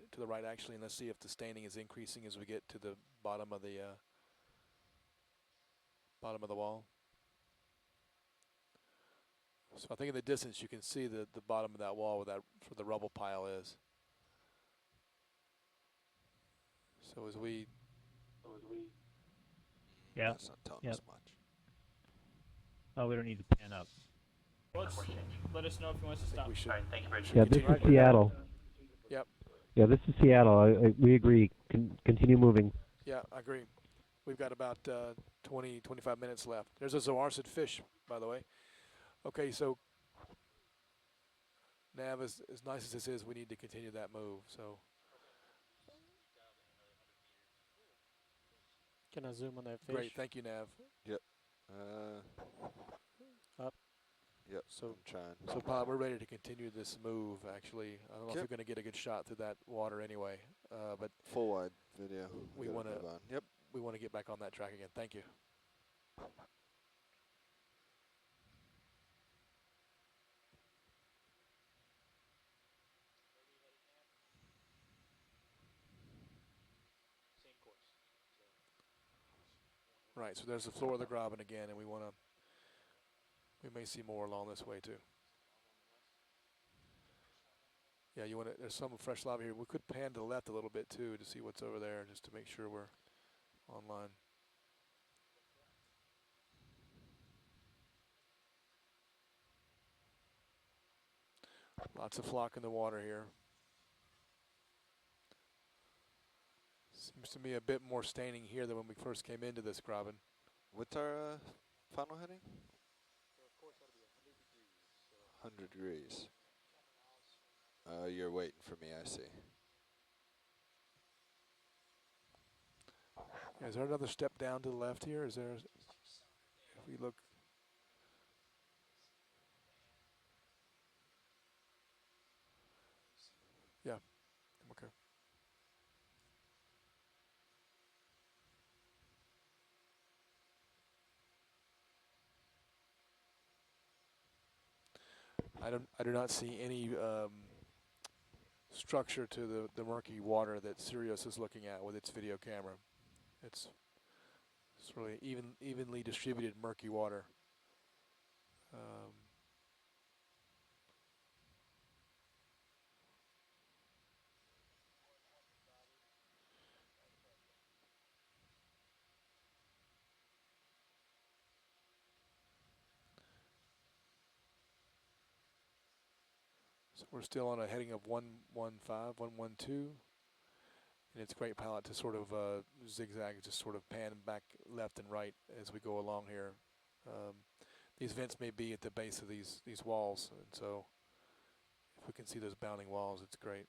actually, and let's see if the staining is increasing as we get to the bottom of the wall. So I think in the distance you can see the bottom of that wall where the rubble pile is. So as we
Yeah.
That's not telling us much.
Oh, we don't need to pan up.
Let us know if he wants to stop.
We should.
All right, thank you, Bridge.
Yeah, this is Seattle.
Yep.
Yeah, this is Seattle. We agree. Continue moving.
Yeah, I agree. We've got about 20, 25 minutes left. There's a zoarcid fish, by the way. Okay, so Nav, as nice as this is, we need to continue that move. So
Can I zoom on that fish?
great, thank you, Nav.
Yep.
Up.
Yep.
So
I'm trying.
So, Pilot, we're ready to continue this move. Actually, I don't know if you're going to get a good shot through that water anyway, but
full wide video.
We want to.
Yep.
We want to get back on that track again. Thank you. Right, so there's the floor of the Graben again, and we may see more along this way too. Yeah, there's some fresh lava here. We could pan to the left a little bit too to see what's over there, just to make sure we're online. Lots of flock in the water here. Seems to me a bit more staining here than when we first came into this Graben.
What's our final heading? 100 degrees. You're waiting for me, I see.
Yeah, is there another step down to the left here? Is there? If we look. Yeah. Okay. I do not see any structure to the murky water that Sirius is looking at with its video camera. It's really evenly distributed murky water. So we're still on a heading of 115, 112. And it's great, Pilot, to sort of zigzag, just sort of pan back left and right as we go along here. These vents may be at the base of these walls, and so if we can see those bounding walls, it's great.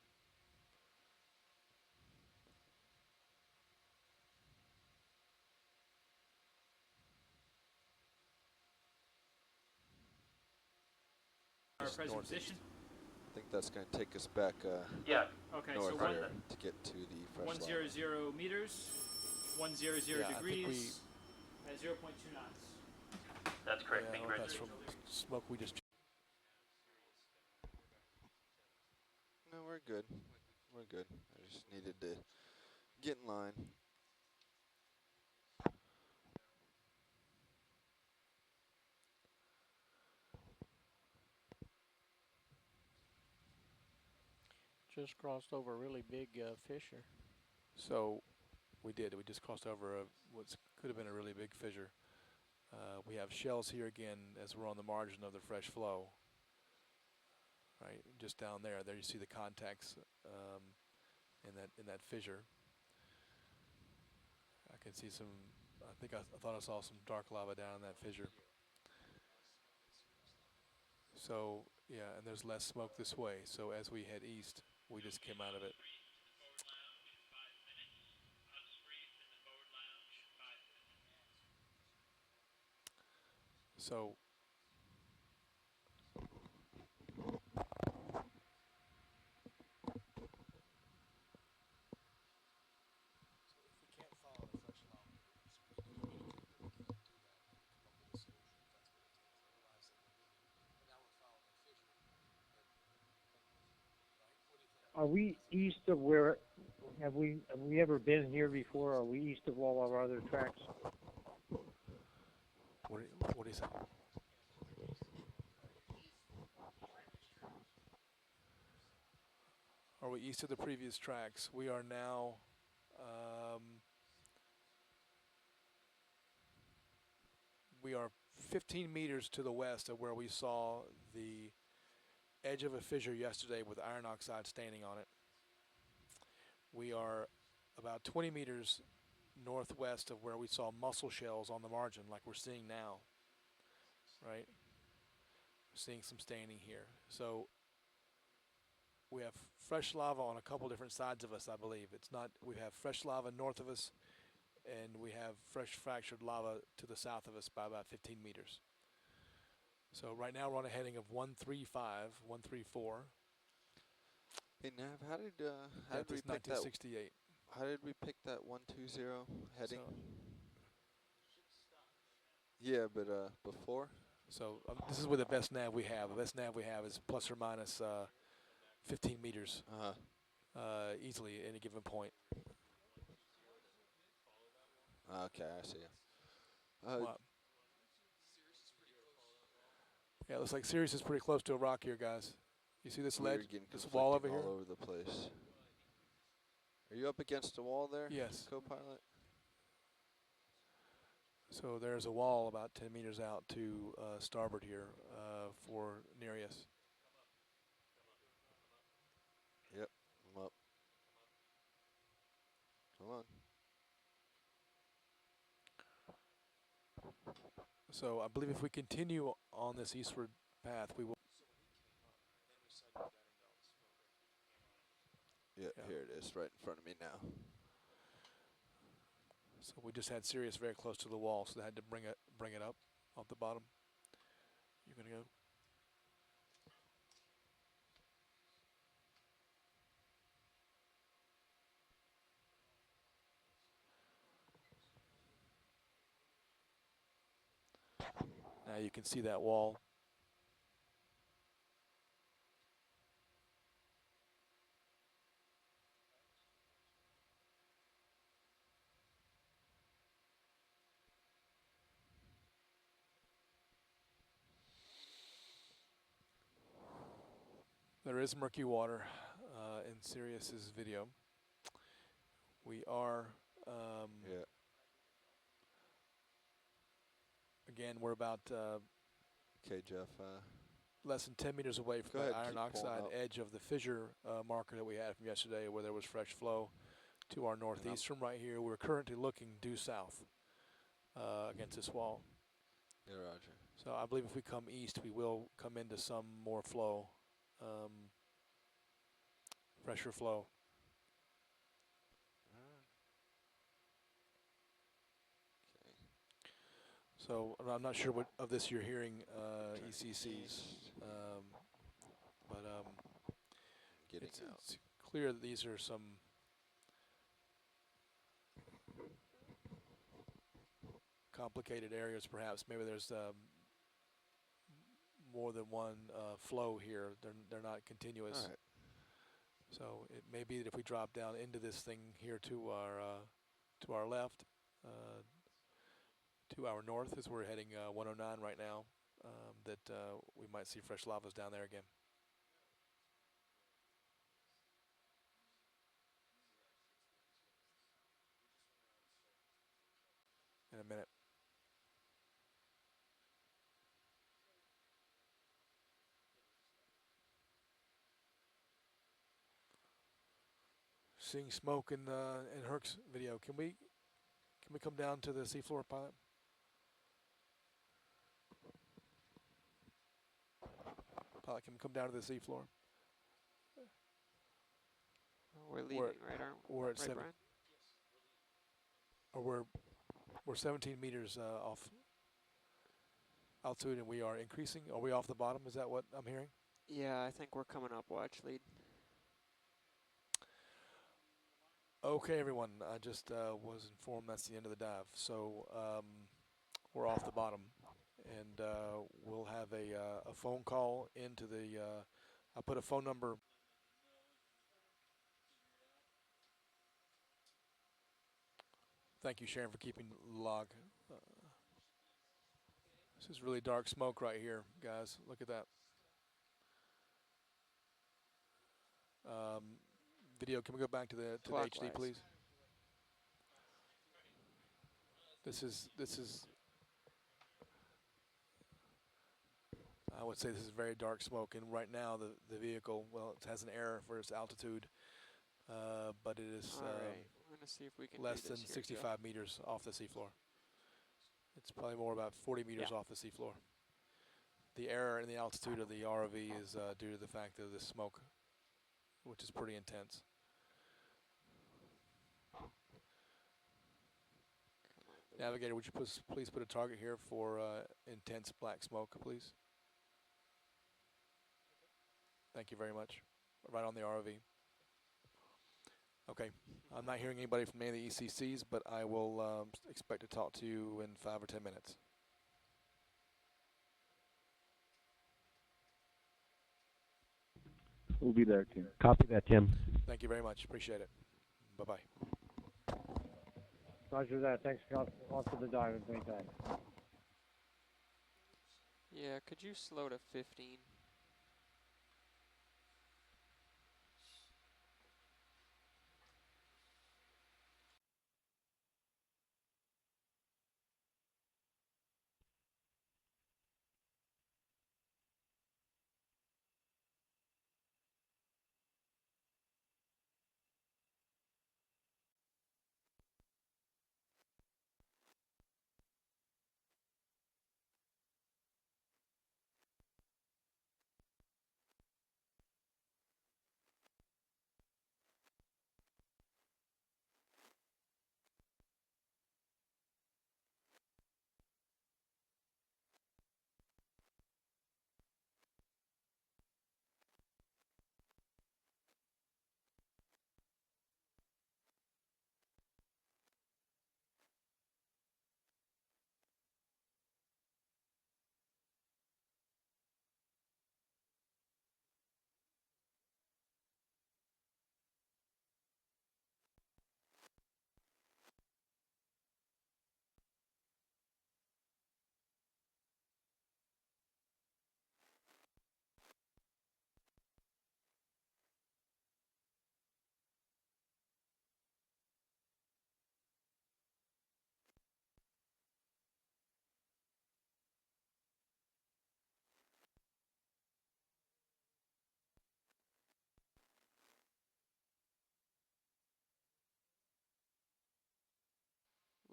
Our present position.
I think that's going to take us back
Yeah. Okay.
north
So
here to get to the fresh
100 meters, 100
Yeah,
degrees, at 0.2 knots.
That's correct.
Yeah,
Thank you,
well,
Bridge.
that's from smoke we just.
No, we're good. We're good. I just needed to get in line.
Just crossed over a really big fissure.
So we did. We just crossed over what could have been a really big fissure. We have shells here again as we're on the margin of the fresh flow. Right, just down there. There you see the contacts in that fissure. I can see some. I thought I saw some dark lava down in that fissure. So yeah, and there's less smoke this way. So as we head east, we just came out of it. So
Are we east of where? Have we ever been here before? Are we east of all our other tracks?
What do you say? Are we east of the previous tracks? We are now. We are 15 meters to the west of where we saw the edge of a fissure yesterday with iron oxide standing on it. We are about 20 meters northwest of where we saw mussel shells on the margin, like we're seeing now. Right? We're seeing some staining here. So we have fresh lava on a couple different sides of us, I believe. It's not. We have fresh lava north of us, and we have fresh fractured lava to the south of us by about 15 meters. So right now we're on a heading of 135, 134.
Hey Nav, how did we pick that?
1968.
How did we pick that 120 heading?
So
yeah, but before.
So this is with the best nav we have. The best nav we have is plus or minus 15 meters easily at any given point.
Okay, I see.
Yeah, it looks like Sirius is pretty close to a rock here, guys. You see this ledge, this
wall
wall over here?
All over the place. Are you up against a wall there?
Yes.
Co-pilot?
So there's a wall about 10 meters out to starboard here for Nereus.
Yep, I'm up. Come on.
So I believe if we continue on this eastward path, we will.
Yeah, here it is, right in front of me now.
So we just had Sirius very close to the wall, so they had to bring it up off the bottom. You're gonna go. Now you can see that wall. There is murky water in Sirius's video. We are.
Yeah.
Again, we're about.
Okay, Jeff.
Less than 10 meters away from the iron oxide edge of the fissure marker that we had from yesterday, where there was fresh flow to our northeast from right here. We're currently looking due south against this wall.
Yeah, roger.
So I believe if we come east, we will come into some more flow, fresher flow. So I'm not sure what of this you're hearing, ECCs, but it's clear that these are some complicated areas. Perhaps maybe there's more than one flow here. They're not continuous.
All right.
So it may be that if we drop down into this thing here to our left. To our north, as we're heading 109 right now, that we might see fresh lavas down there again. In a minute. Seeing smoke in Herc's video. Can we come down to the seafloor, pilot? Pilot, can we come down to the seafloor?
We're leaving, right?
We're at
right,
7.
Brian?
Or we're 17 meters off altitude, and we are increasing. Are we off the bottom? Is that what I'm hearing?
Yeah, I think we're coming up watch lead.
Okay, everyone. I just was informed that's the end of the dive. So we're off the bottom, and we'll have a phone call into the. I put a phone number. Thank you, Sharon, for keeping log. This is really dark smoke right here, guys. Look at that. Video, can we go back to the HD, please? This is I would say this is very dark smoke, and right now the vehicle, well, it has an error for its altitude, but it is
we're gonna see if we can
less
do
than
this here,
65 meters off the seafloor. It's probably more about 40 meters off the seafloor. The error in the altitude of the ROV is due to the fact of the smoke, which is pretty intense. Navigator, would you please put a target here for intense black smoke, please? Thank you very much. Right on the ROV. Okay. I'm not hearing anybody from any of the ECCs, but I will expect to talk to you in 5 or 10 minutes.
We'll be there, Tim. Copy that, Tim.
Thank you very much. Appreciate it. Bye-bye.
Roger that. Thanks for the dive. Anytime.
Yeah, could you slow to 15?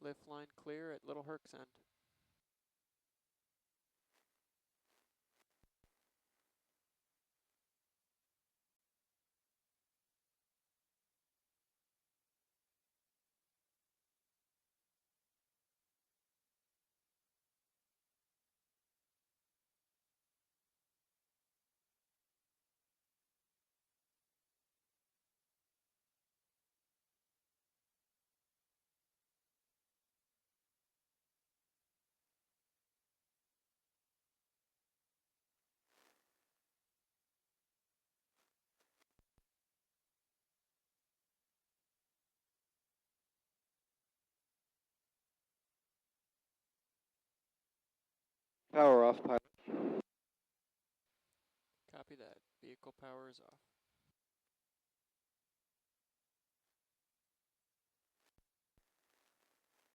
Lift line clear at Little Herc's End.
Power off, pilot.
Copy that. Vehicle power is off.